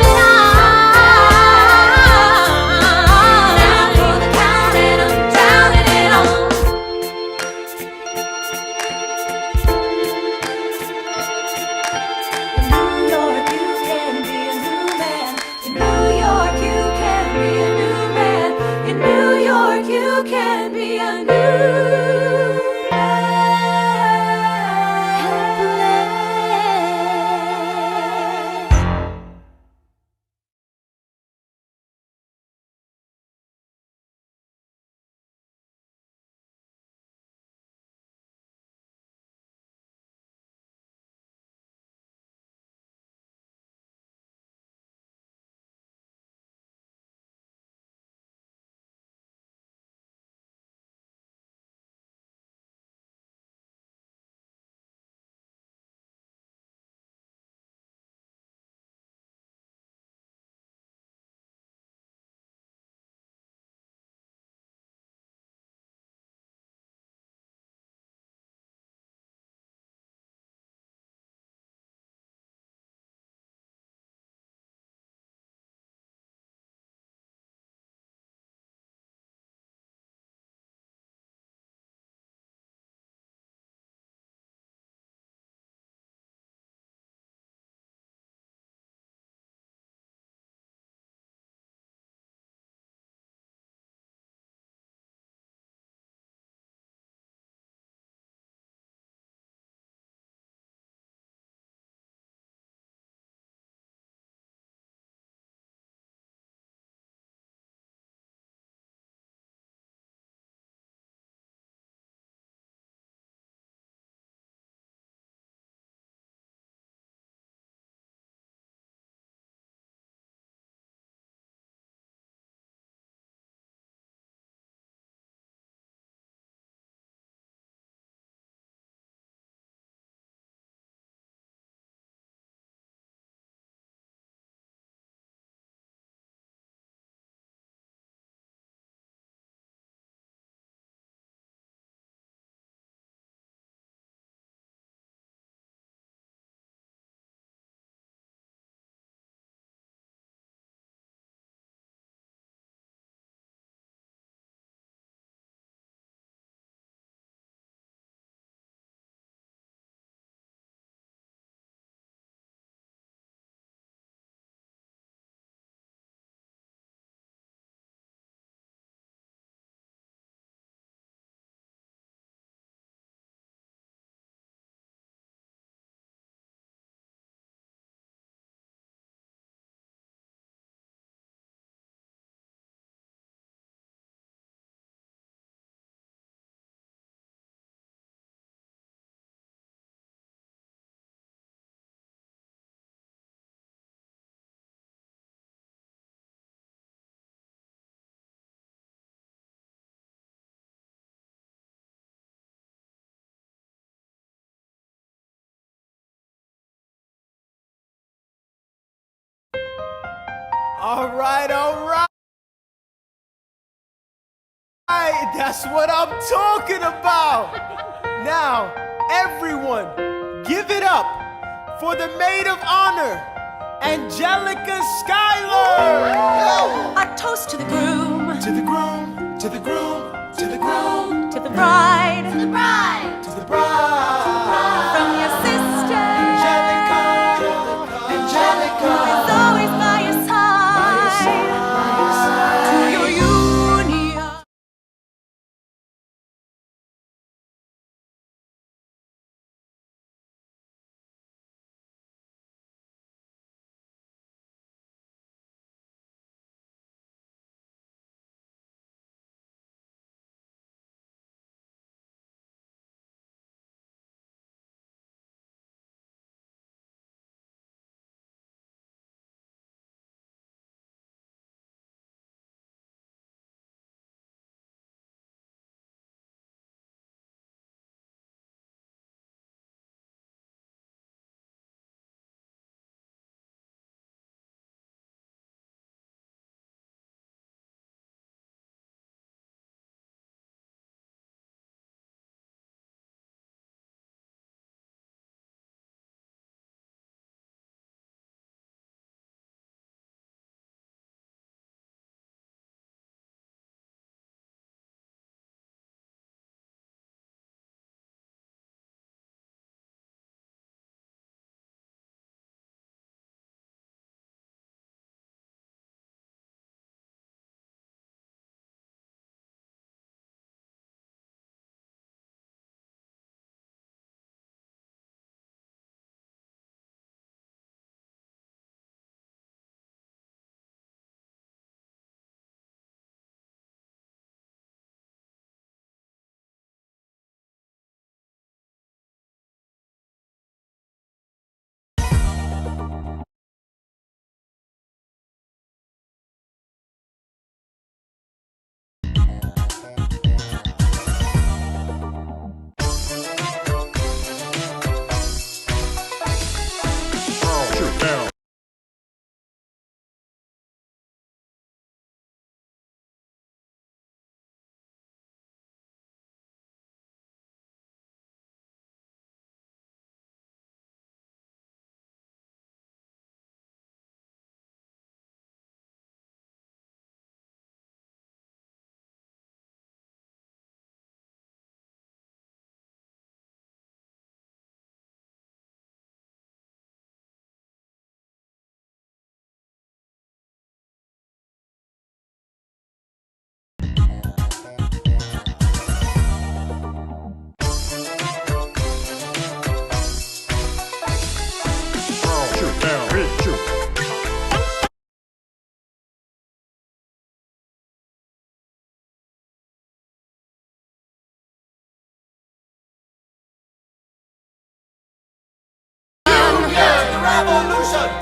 All right. That's what I'm talking about. Now, everyone, give it up for the maid of honor, Angelica Schuyler. A toast to the groom. To the groom, to the groom, to the groom, to the bride. to the bride, to the bride. From your sister.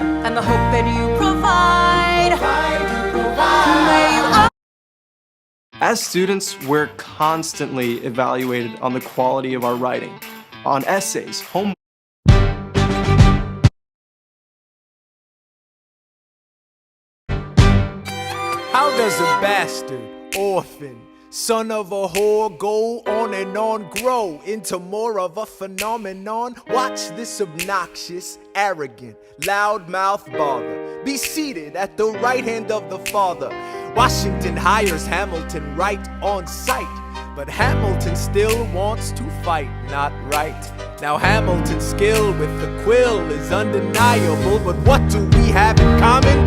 and the hope that you provide. May you As students, we're constantly evaluated on the quality of our writing, on essays, homework. How does a bastard, orphan, son of a whore go on and on, grow into more of a phenomenon? Watch this obnoxious, arrogant, loudmouth bother be seated at the right hand of the father. Washington hires Hamilton right on sight, but Hamilton still wants to fight, not right. Now Hamilton's skill with the quill is undeniable, but what do we have in common?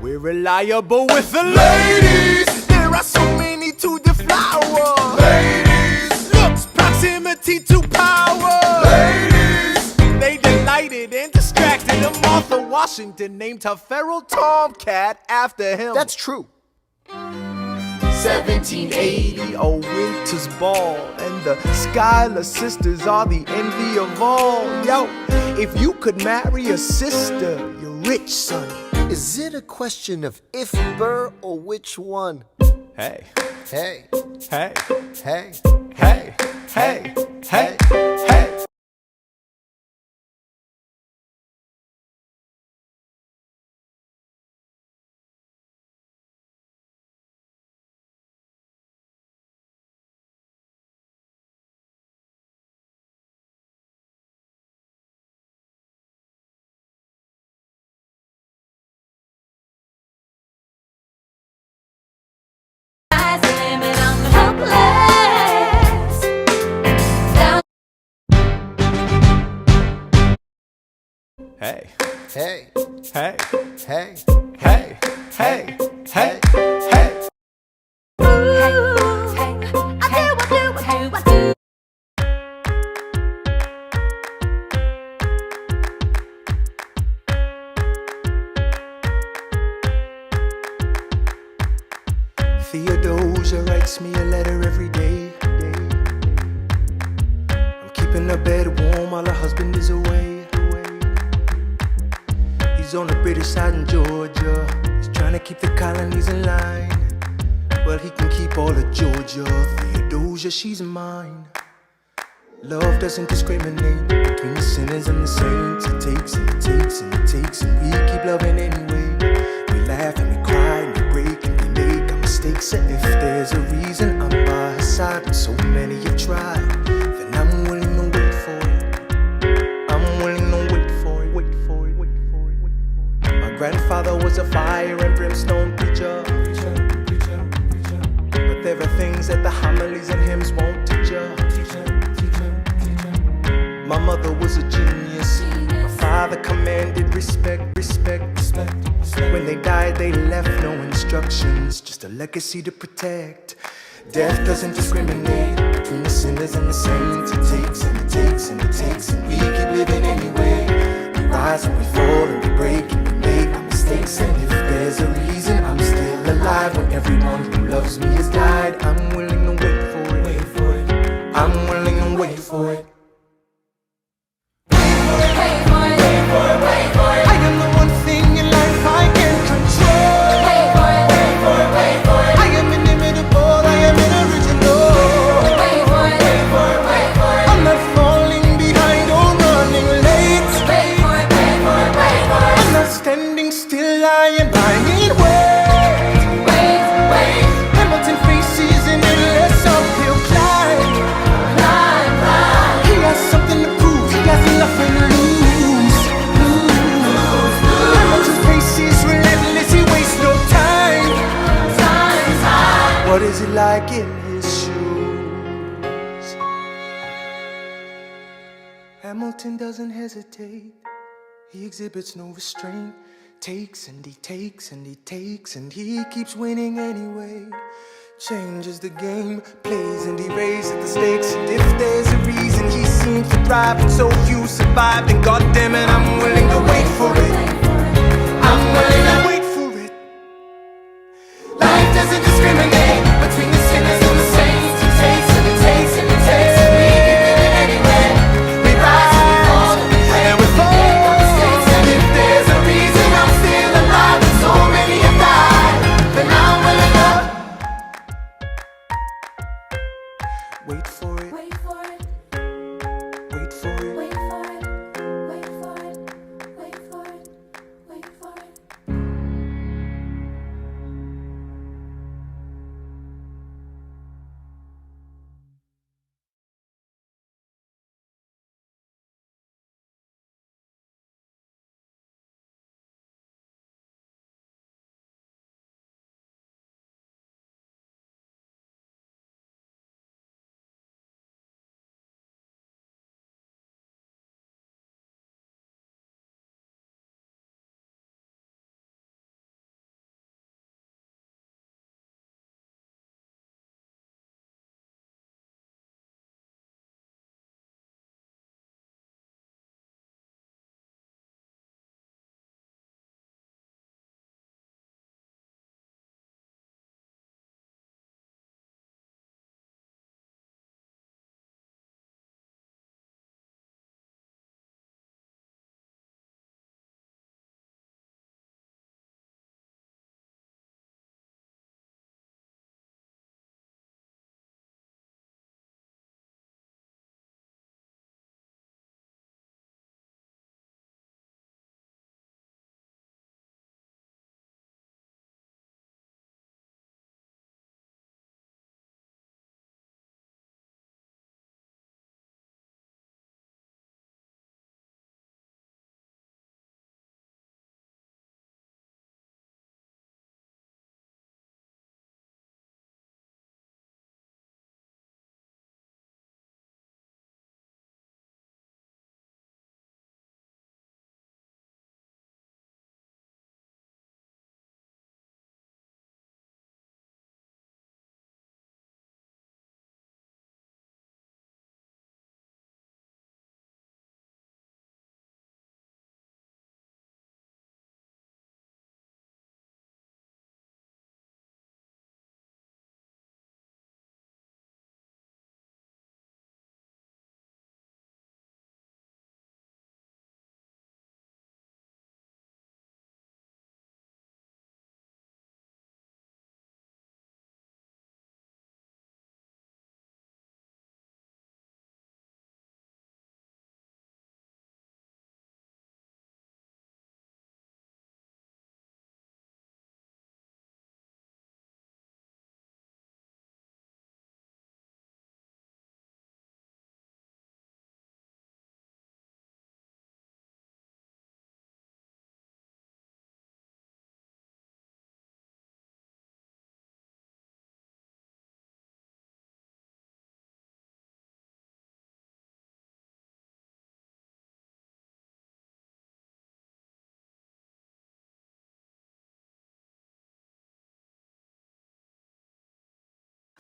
We're reliable with the ladies. There are so many to deflower. Ladies. Looks, proximity to power. Ladies. They delighted and distracted, and Martha Washington named her feral tomcat after him. That's true. 1780, a winter's ball, and the Schuyler sisters are the envy of all. Yo, if you could marry a sister, you're rich, son. Is it a question of if Burr or which one? Hey, Hey, hey, hey, hey, hey, hey, hey. Hey, hey, hey, hey, hey, hey, hey, hey. Theodosia writes me a letter every day. I'm keeping her bed warm while her husband is away. He's on the British side in Georgia. He's trying to keep the colonies in line. Well, he can keep all of Georgia. Theodosia, she's mine. Love doesn't discriminate between the sinners and the saints. It takes and it takes and it takes, and we keep loving anyway. We laugh and we cry and we break and we make our mistakes. And if there's a reason I'm by her side, and so many have tried, then I'm willing to wait for it. I'm willing to wait for it, wait for it, wait for it, wait for it. My grandfather was a fire and brimstone preacher. But there are things that the homilies and hymns won't teach you. My mother was a genius. My father commanded respect, respect, respect. When they died, they left no instructions, just a legacy to protect. Death doesn't discriminate between the sinners and the saints. It takes and it takes and it takes, and we keep living anyway. We rise and we fall and we break and we make our mistakes. And if there's a reason I'm still alive when everyone who loves me has died, I'm willing to wait for it. Wait for it. I'm willing to wait for it. I am the one thing in life I can control. I am inimitable, I am original. I'm not falling behind or running late. I'm not standing still, I am lying in wait. Hamilton faces an endless uphill climb. He has something to prove, he has nothing to lose. What is it like in his shoes? Hamilton doesn't hesitate. He exhibits no restraint. Takes and he takes and he takes, and he keeps winning anyway. Changes the game, plays and he raises the stakes. And if there's a reason he seems to thrive and so few survive, then goddammit, I'm willing to wait for it. I'm willing to wait for it. Life doesn't discriminate between the sinners and the saints. It takes and it takes and it takes, and we keep living anyway. We rise and we fall and we fall and we make our mistakes. And if there's a reason Wait for it. Wait for it. Wait for it. Wait for it. Wait for it. Wait for it. Wait for it.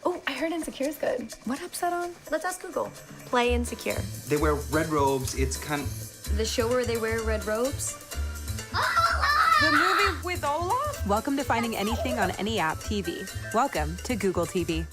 Oh, I heard Insecure's good. What app's that on? Let's ask Google. Play Insecure. They wear red robes. It's kind of... The show where they wear red robes? The movie with Olaf? Welcome to finding anything on any app TV. Welcome to Google TV.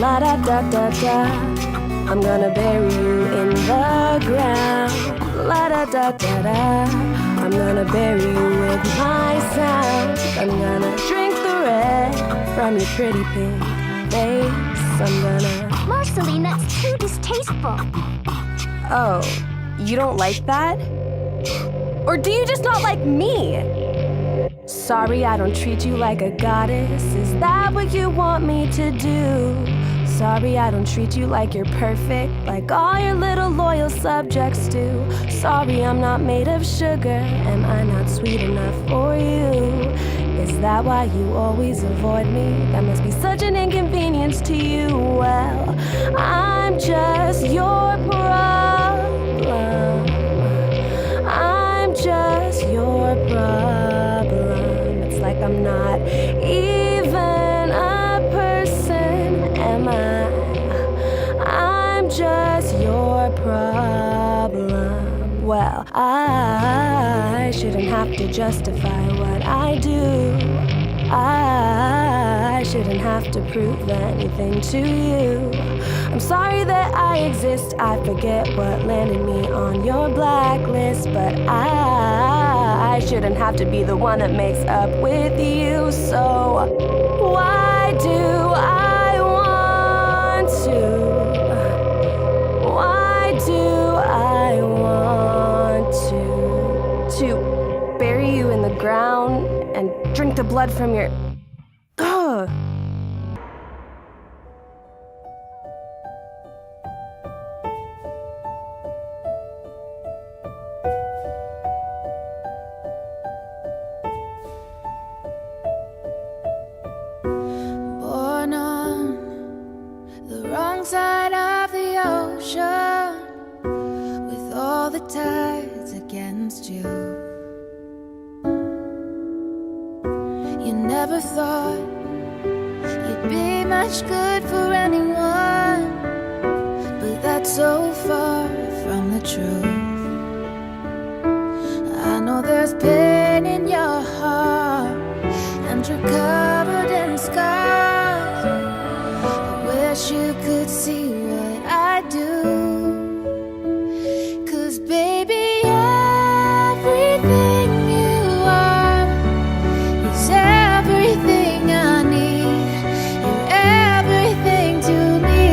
La da da da da. I'm gonna bury you in the ground. La da da da da. I'm gonna bury you with my sound. I'm gonna drink the red from your pretty pink face. I'm gonna. Marceline, that's too distasteful. Oh, you don't like that? Or do you just not like me? Sorry, I don't treat you like a goddess. Is that what you want me to do? Sorry, I don't treat you like you're perfect, like all your little loyal subjects do. Sorry, I'm not made of sugar. Am I not sweet enough for you? Is that why you always avoid me? That must be such an inconvenience to you. Well, I'm just your problem. I'm just your problem. It's like I'm not even a person, am I? I'm just your problem. Well, I shouldn't have to justify what I do. I shouldn't have to prove anything to you. I'm sorry that I exist. I forget what landed me on your blacklist. But I shouldn't have to be the one that makes up with you. So why do I want to? Why do I want to bury you in the ground and drink the blood from your... Ugh. Born on the wrong side of the ocean, with all the tides against you. You never thought you'd be much good for anyone, but that's so far from the truth. I know there's pain in your heart, and you're covered in scars. I wish you could see what I do. 'Cause baby, everything you are is everything I need. You're everything to me.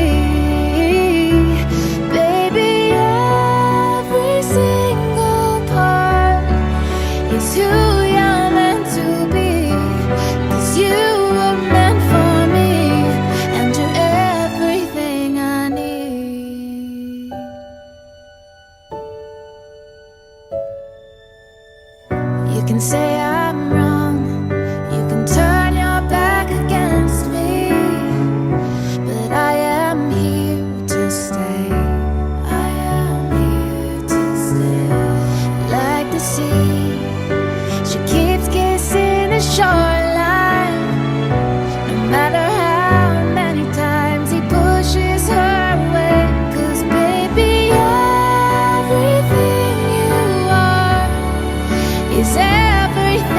Baby, every single part is who you're meant to be. 'Cause you were meant for me, and you're everything I need. You can say I'm wrong, you can turn your back against me, but I am here to stay. I am here to stay. Like the sea, she keeps kissing the shoreline. No matter how many times he pushes her away. 'Cause baby, everything you are is everything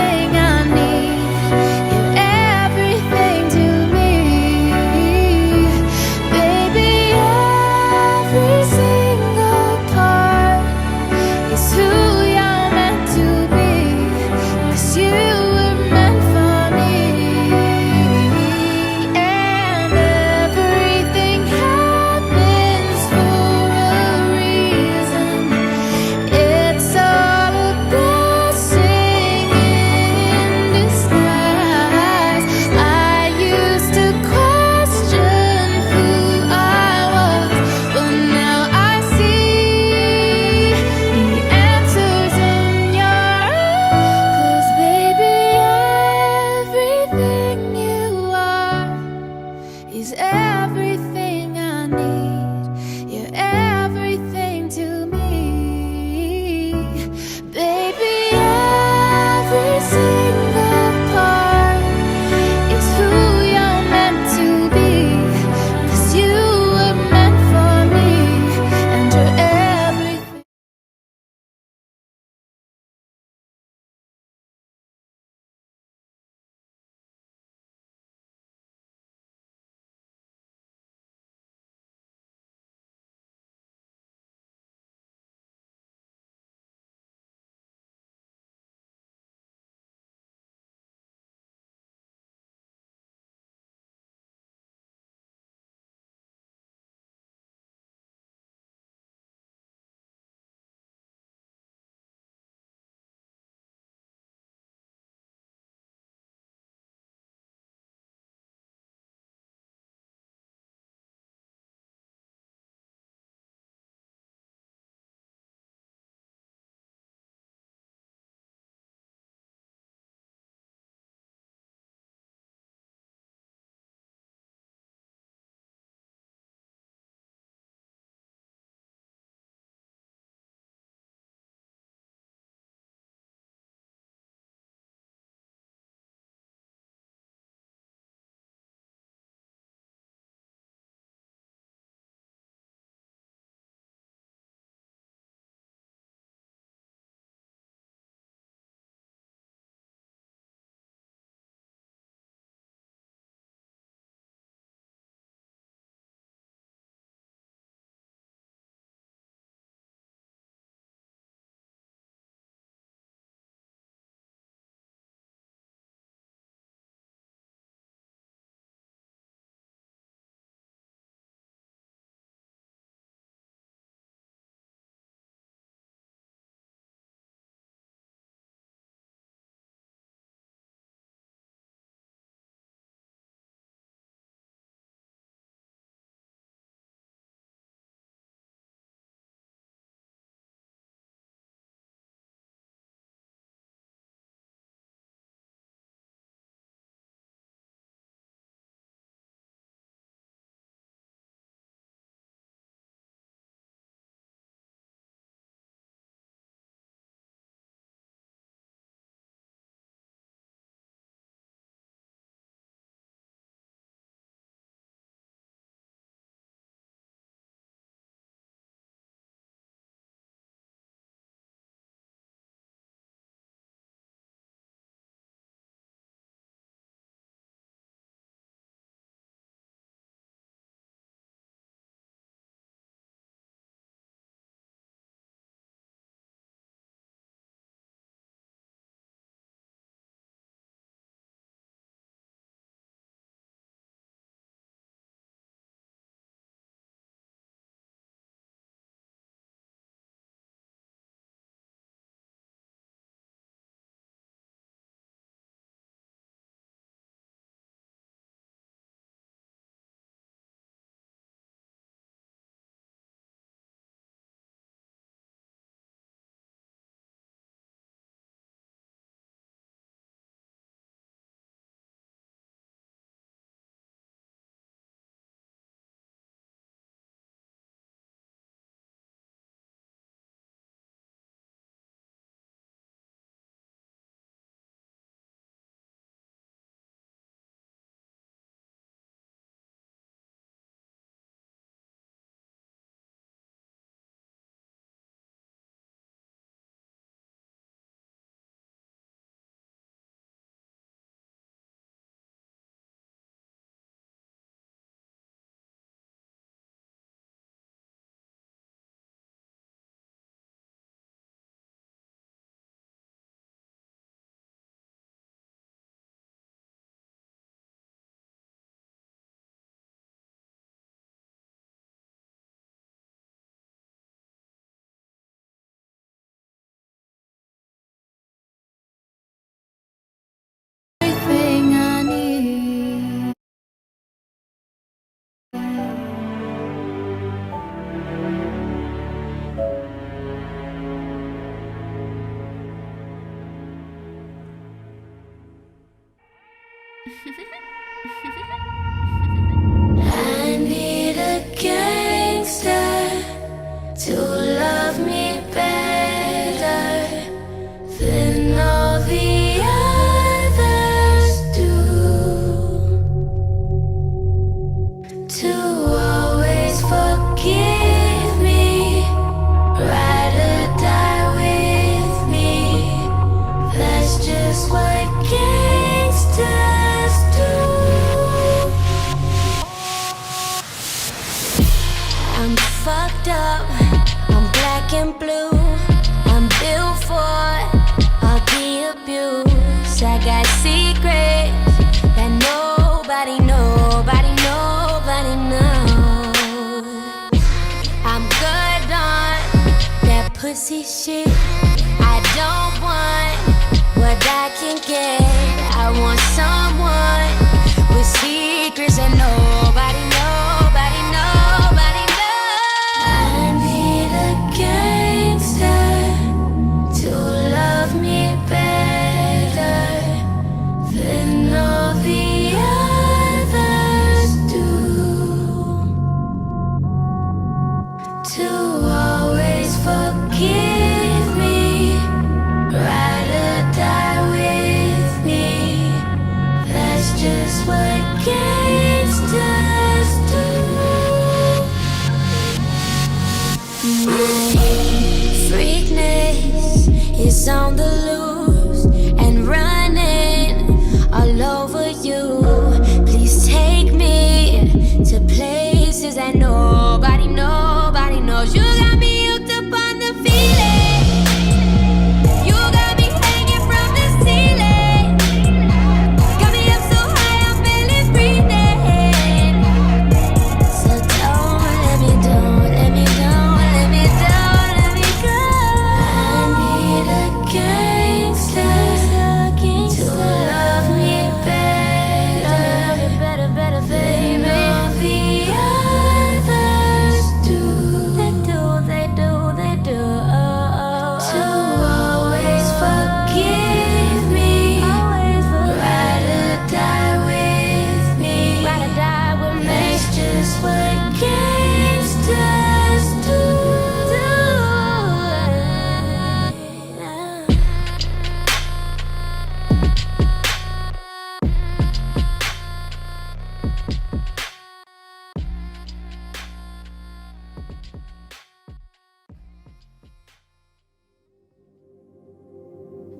I need a gangster to love me better than all the others do, to always forgive me, ride or die with me. That's just what gangsters do. I'm fucked up, I'm black and blue, I'm built for all the abuse. I got secrets that nobody knows. I'm good on that pussy shit. I don't want what I can get. I want someone with secrets that nobody knows. I need a gangster to love me better than all the others do, to always forgive me, ride or die with me. That's just what gangsters do. My freakness is on the loose and running all over you. Please take me to places that nobody knows. You got me hooked up on the feeling. You got me hanging from the ceiling. Got me up so high I'm barely breathing. So don't let me go. I need a gangster to love me better than all the others do. They do. To always forgive me, ride or die with me. That's just what gangsters do.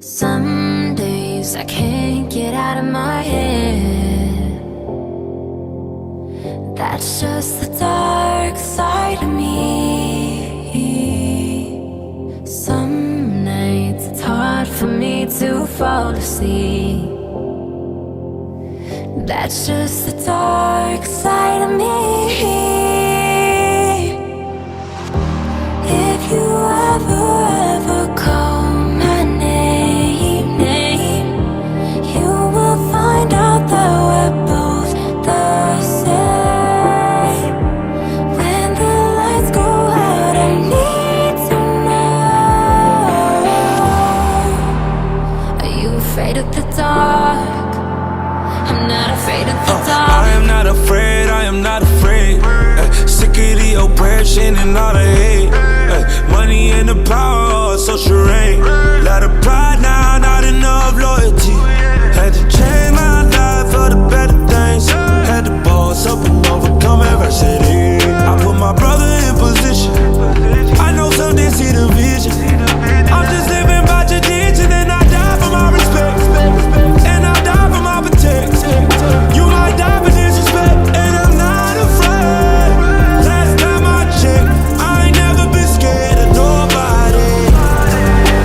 Some days I can't get out of my head. That's just the dark side of me. Some nights it's hard for me to fall asleep. That's just the dark side of me. If you ever call my name, you will find out that we're both the same. When the lights go out, I need to know. Are you afraid of the dark? I'm not afraid of the dark. I am not afraid, I am not afraid. Sick of the oppression and all the hate. Money and the power, social reign. Lot of pride now, not enough loyalty. Had to change my life for the better things. Had to boss up and overcome adversity. I put my brother in position. I know some didn't see the vision. I'm just living by tradition, and I die for my respect. And I die for my protection. You might die for disrespect, and I'm not afraid. Last time I checked, I ain't never been scared of nobody.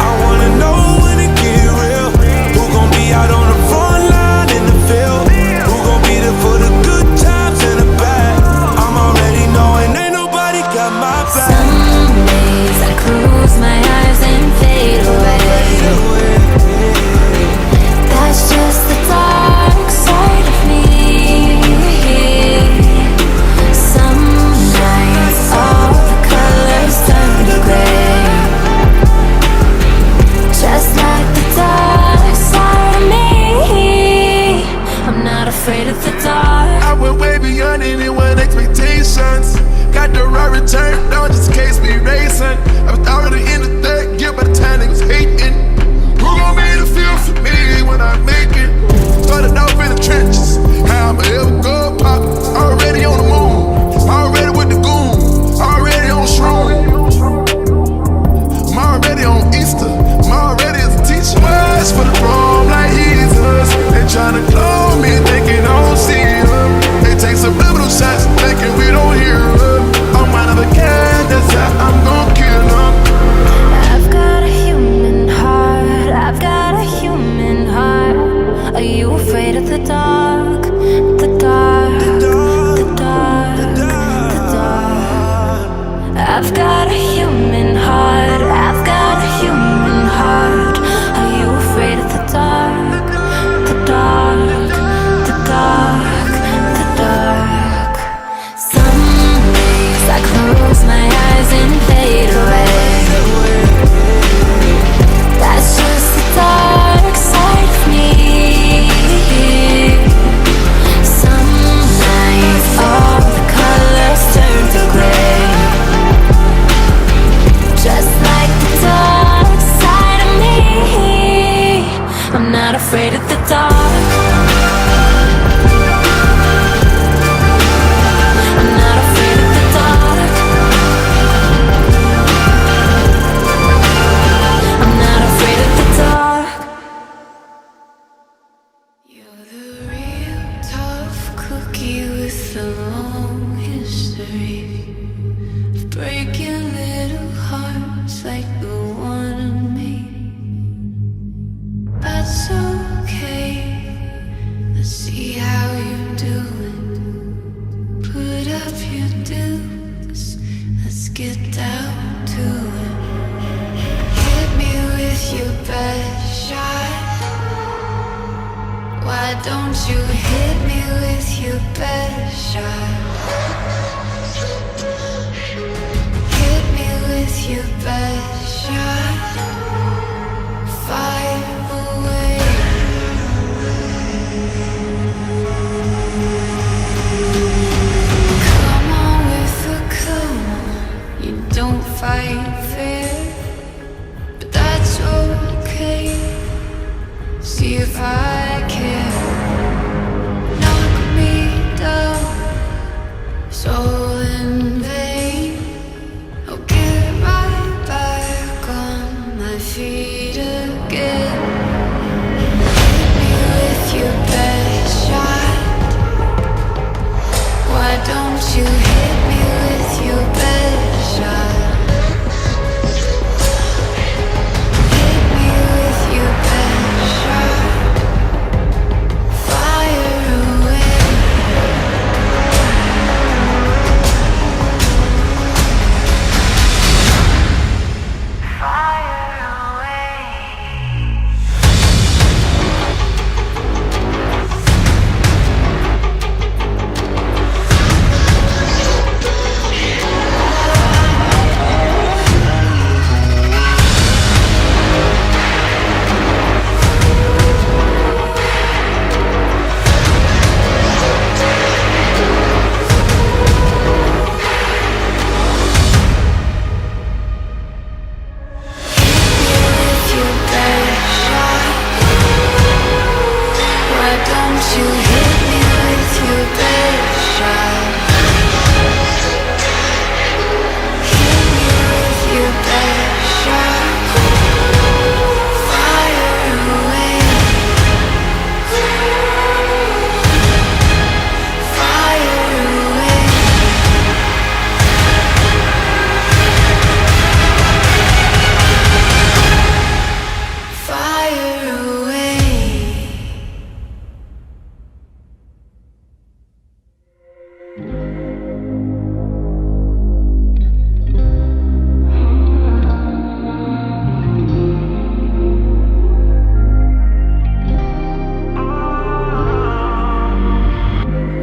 I wanna know when it get real. return, down just in case we racing. I was already in the third gear by the time they was hating. Who gon' be the feel for me when I make it? Started off in the trenches, how I'ma ever go pop? Already on the moon, already with the goon, already on shroom. I'm already on Easter, I'm already as a teacher. Much for the prom like Jesus. They tryna clone me, thinking I don't see them. They take subliminal shots, thinking we don't hear them. I'm one of a kind, that's how I'm gon' kill them. I've got a human heart, I've got a human heart. Are you afraid of the dark? The dark, the dark, the dark. I've got a human heart, I've got a human heart. Are you afraid of the dark? The dark, the dark, the dark. Some days I close my eyes and fade away. That's just the dark side of me. Some nights all the colors turn to gray, just like the dark side of me. I'm not afraid of the dark. I'm not afraid of the dark. I'm not afraid of the dark. You're the real tough cookie with a long history of breaking little hearts like the one in me. That's okay. Let's see how you're doing. Put up your dukes. Let's get down to it. Hit me with your best shot. Why don't you hit me with your best shot? Hit me with your best shot. Fire away. Come on with the come on. You don't fight fair, but that's okay. See if I care. Knock me down, so in vain. I'll get right back on my feet again. Hit me with your best shot. Why don't you hit me with your best shot? Hit me with your best shot. Fire away. Fire away. With your best shot. Why don't you hit me with your best shot? Hit me with your best shot. Fire away. Fire away. Fire away.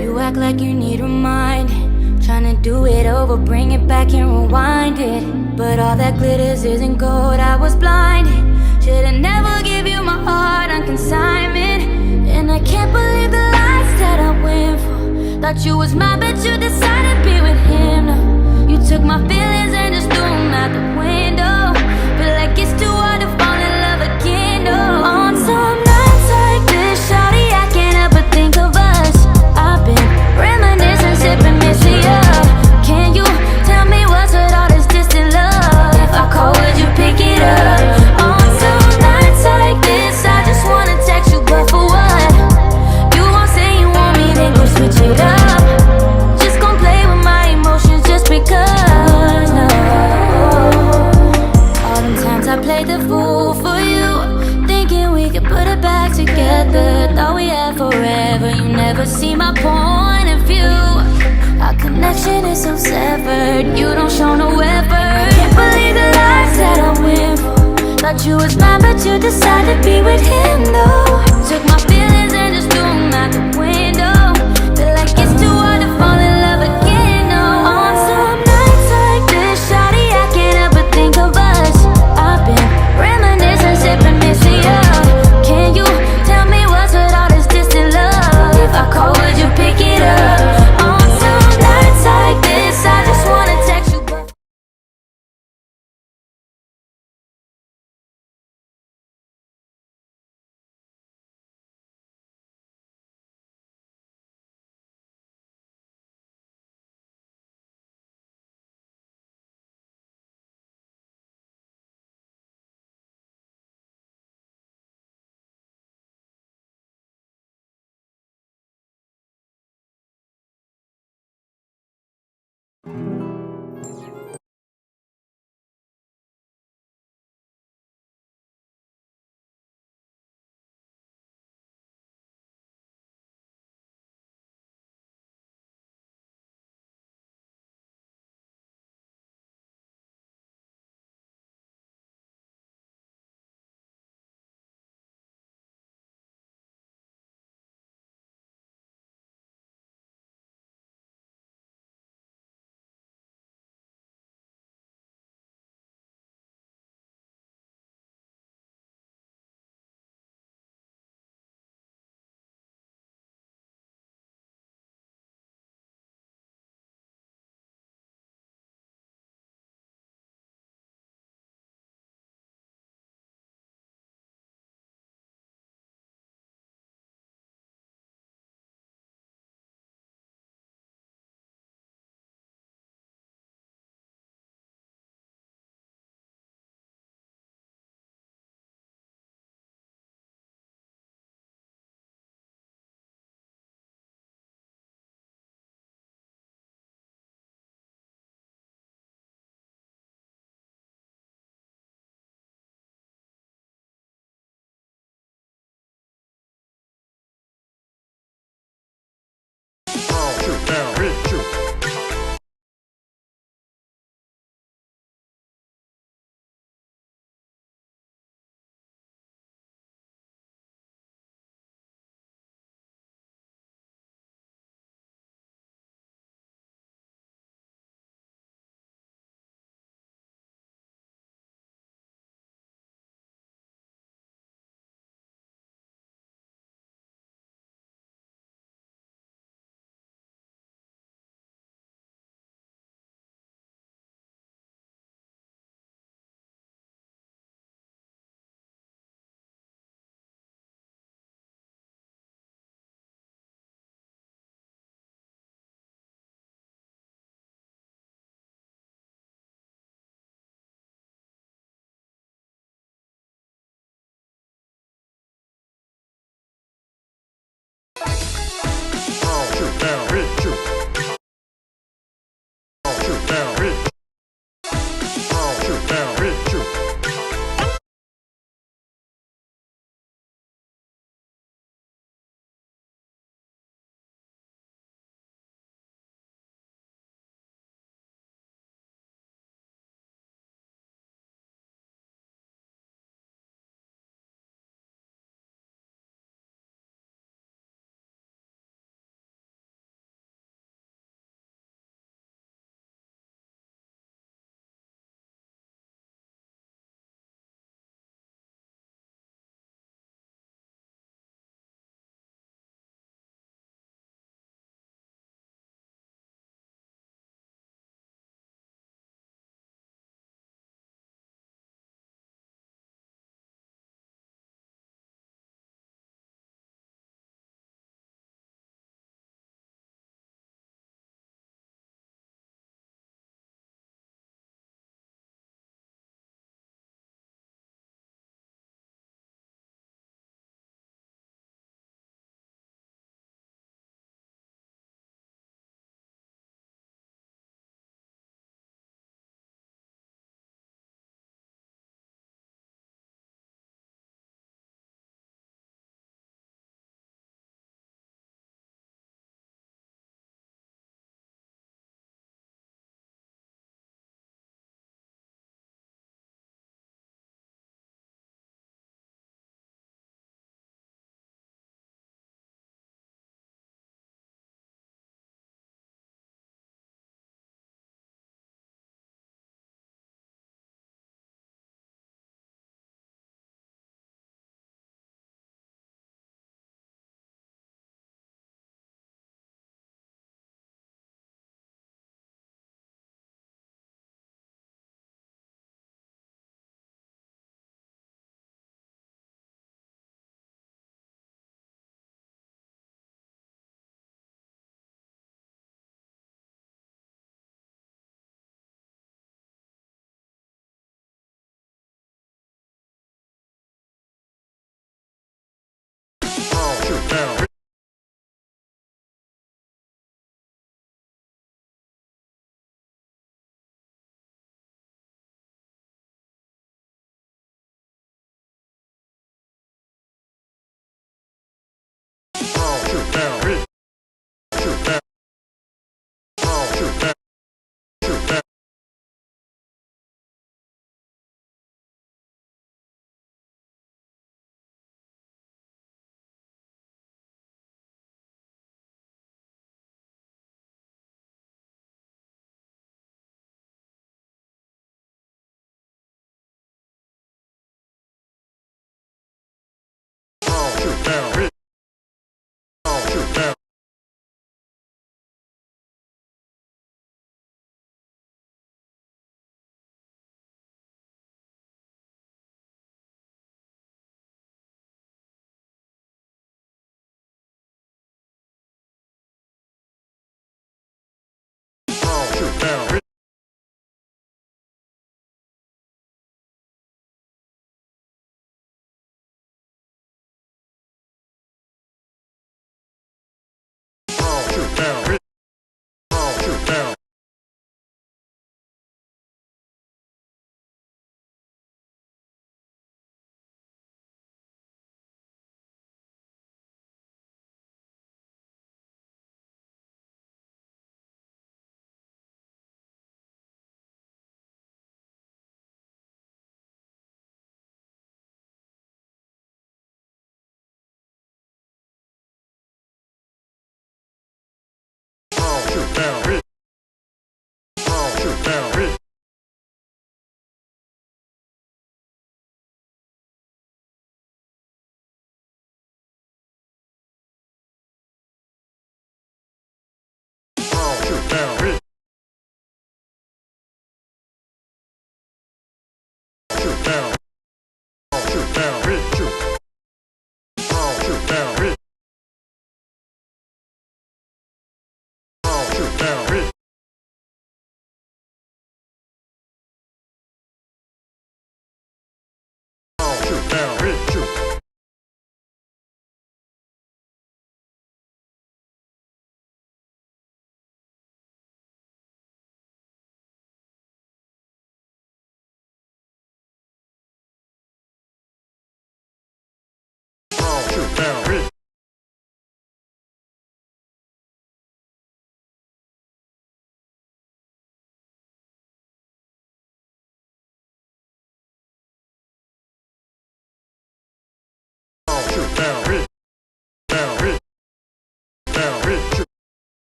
You act like you need reminding, trying to do it over, bring it back and rewind it. But all that glitters isn't gold, I was blinded. Should've never give you my heart on consignment. And I can't believe the lies that I went for. Thought you was mine, but you decided to be with him. No, you Took my feelings and just threw them out the window. Feel like it's too hard to fall in love again, no. On some nights like this, shawty, I can't help but think of us. I've been reminiscing, sipping Missy up. Can you tell me what's with all this distant love? If I call, would you pick it up? On some nights like this, I just wanna text you, but for what? You won't say you want me, then go switch it up. Just gon' play with my emotions just because, no. All them times I played the fool for you, thinking we could put it back together. Thought we had forever, you never see my point of view. Our connection is so severed, you don't show no effort. Can't believe the lies that I went for. Thought you was mine, but you decided to be with him, though. Took my feelings and just threw them out the window. Feel like it's too hard to fall in love again, no. On some nights like this, shawty, I can't help but think of us. I've been reminiscing, sipping Missy up. Can you tell me what's with all this distant love? If I call, would you pick it up? On some nights like this, I just wanna text you, but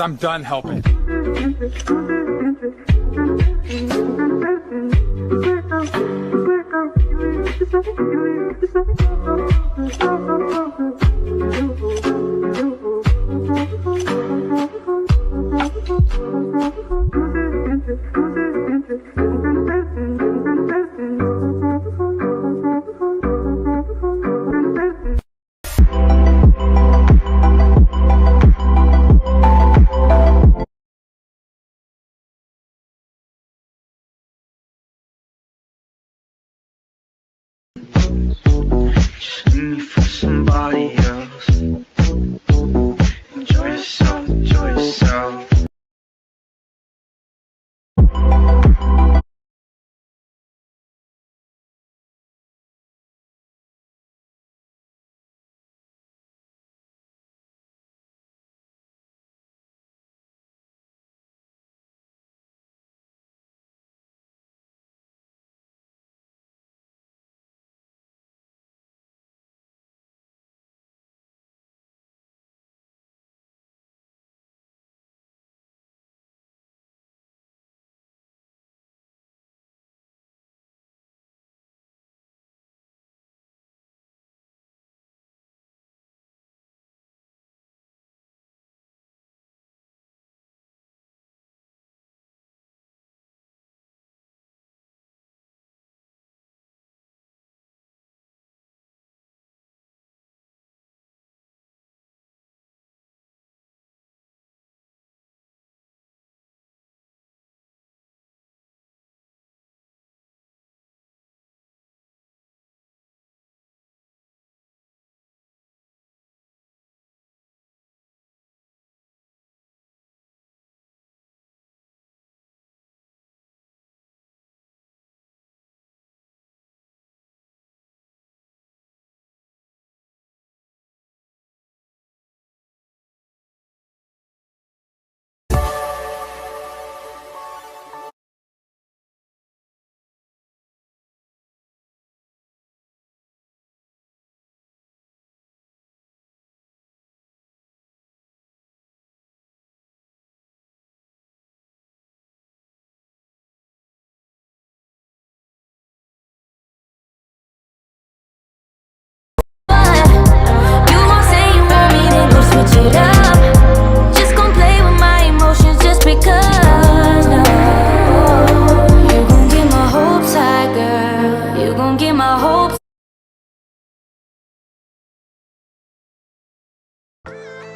I'm done helping. For somebody else. Enjoy yourself, enjoy yourself.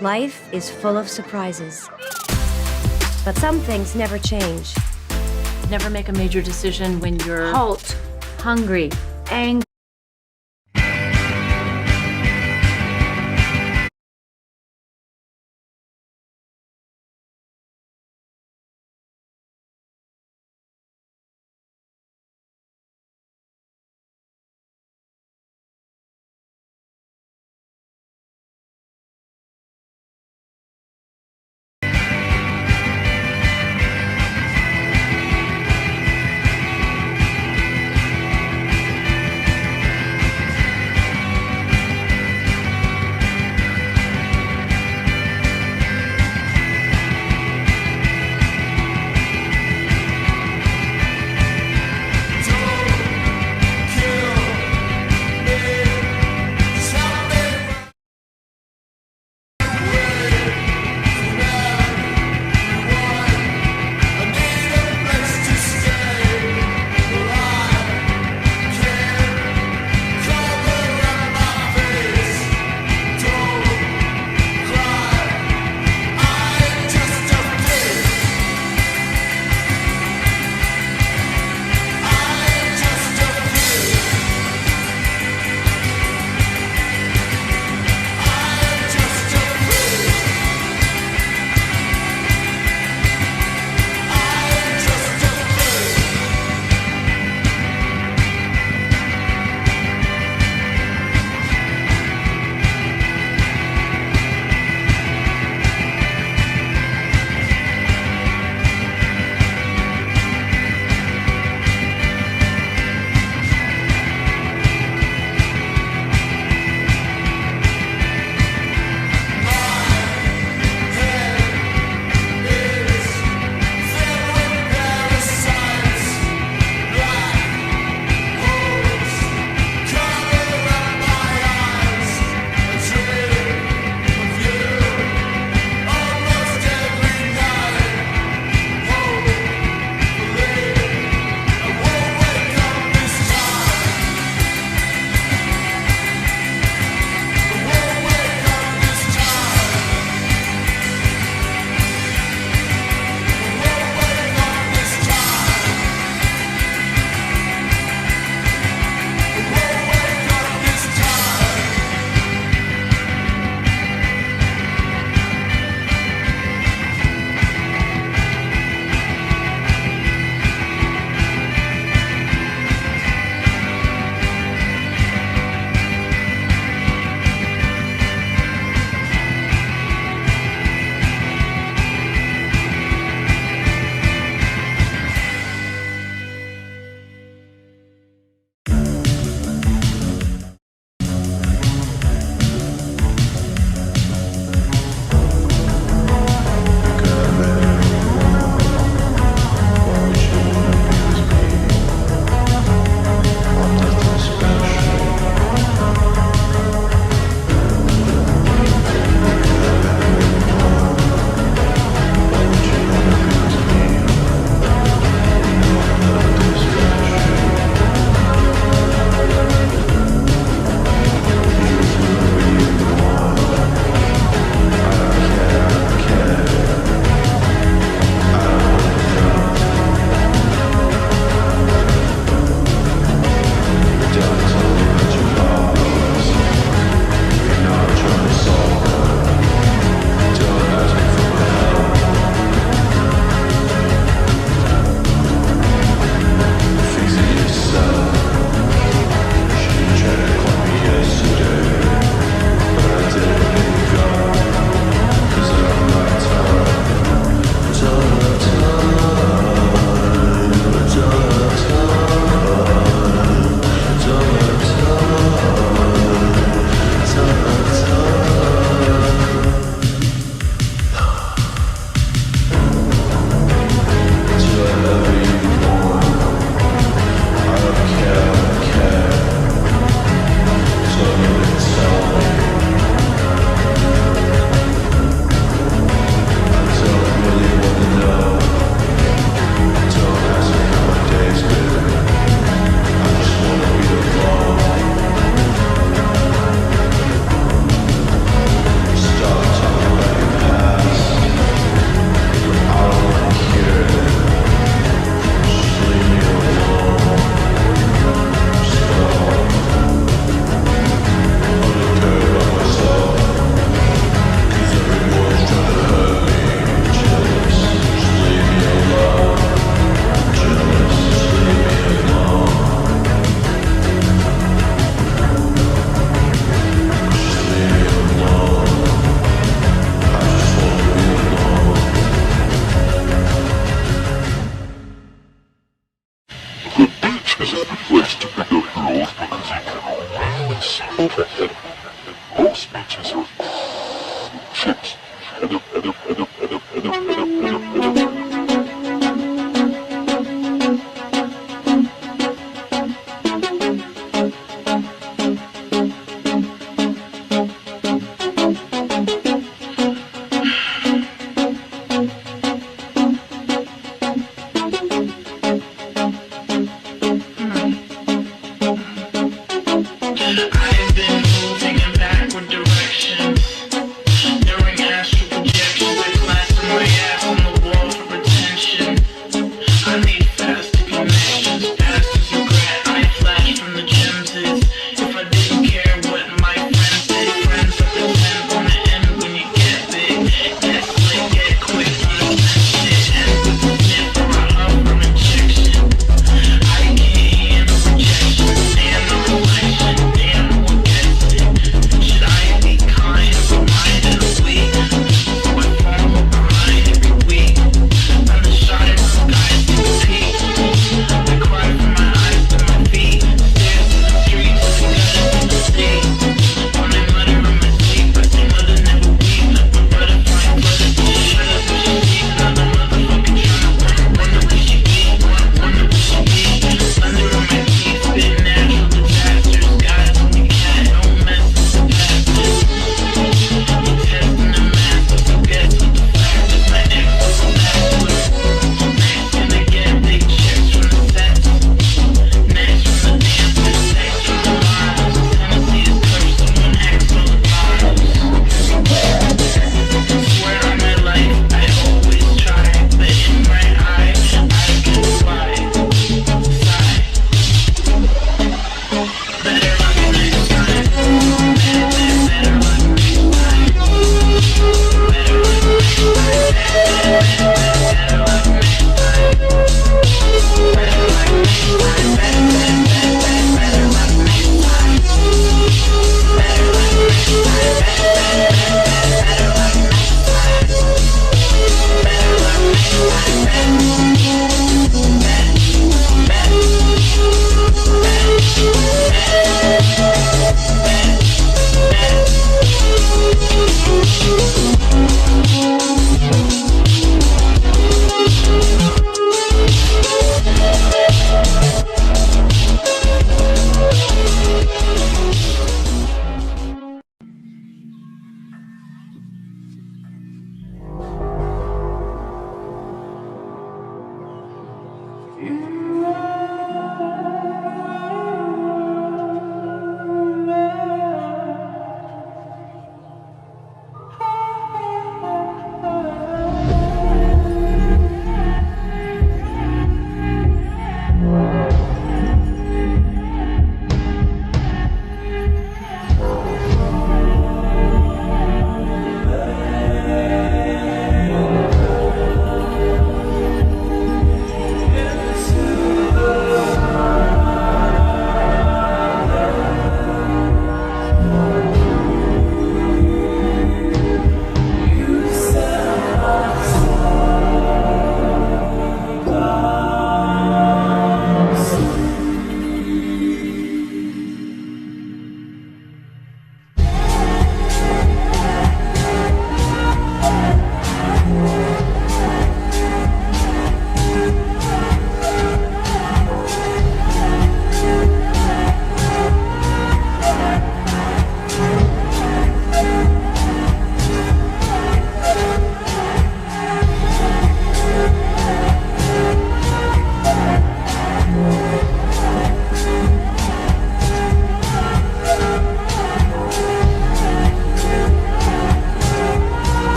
Life is full of surprises, but some things never change. Never make a major decision when you're hungry, angry. Beach is a good place to pick up your old magazine and most beaches are chips. I've been moving in backward direction during astral projection with blasting my ass on the wall for attention. I need faster connections, past regret. I flash from the gems if I didn't care what my friends did. Friends are pretend gonna end when you get big. Get slick, get quick, understand shit. End with a sniff or a hug from injection. I can't handle rejection, stand the reflection. Damn, no one gets it. Should I be kind or reminded of weak? So I form a grind every week. I'm the shot in the sky, see the peak. I cry from my eyes to my feet. Stairs to the streets, and the gutters to the sea. When I mutter in my sleep, I say mother never weep. Like my butterfly flutters, just shut up when she sees another motherfucking tryna wonder where she be, wonder where she be. Thunder in my teeth, spit natural disasters. Guys, when you can't, don't mess with the past. You're testing the master, so guess what the fact is. My ex was a bachelor. Next, gonna get big checks from the sets. Next, from the dancers, sex from the models. Tennessee is cursed, someone hacks all the bottles. Swear on my life, I always try, but in my eye, I get quiet. Sigh. Better luck next time. Better luck next time. Better luck next time. Better luck next time. Better luck next time. Better luck next time. Better luck next time. Better luck next time. Better luck next time. Better luck next time.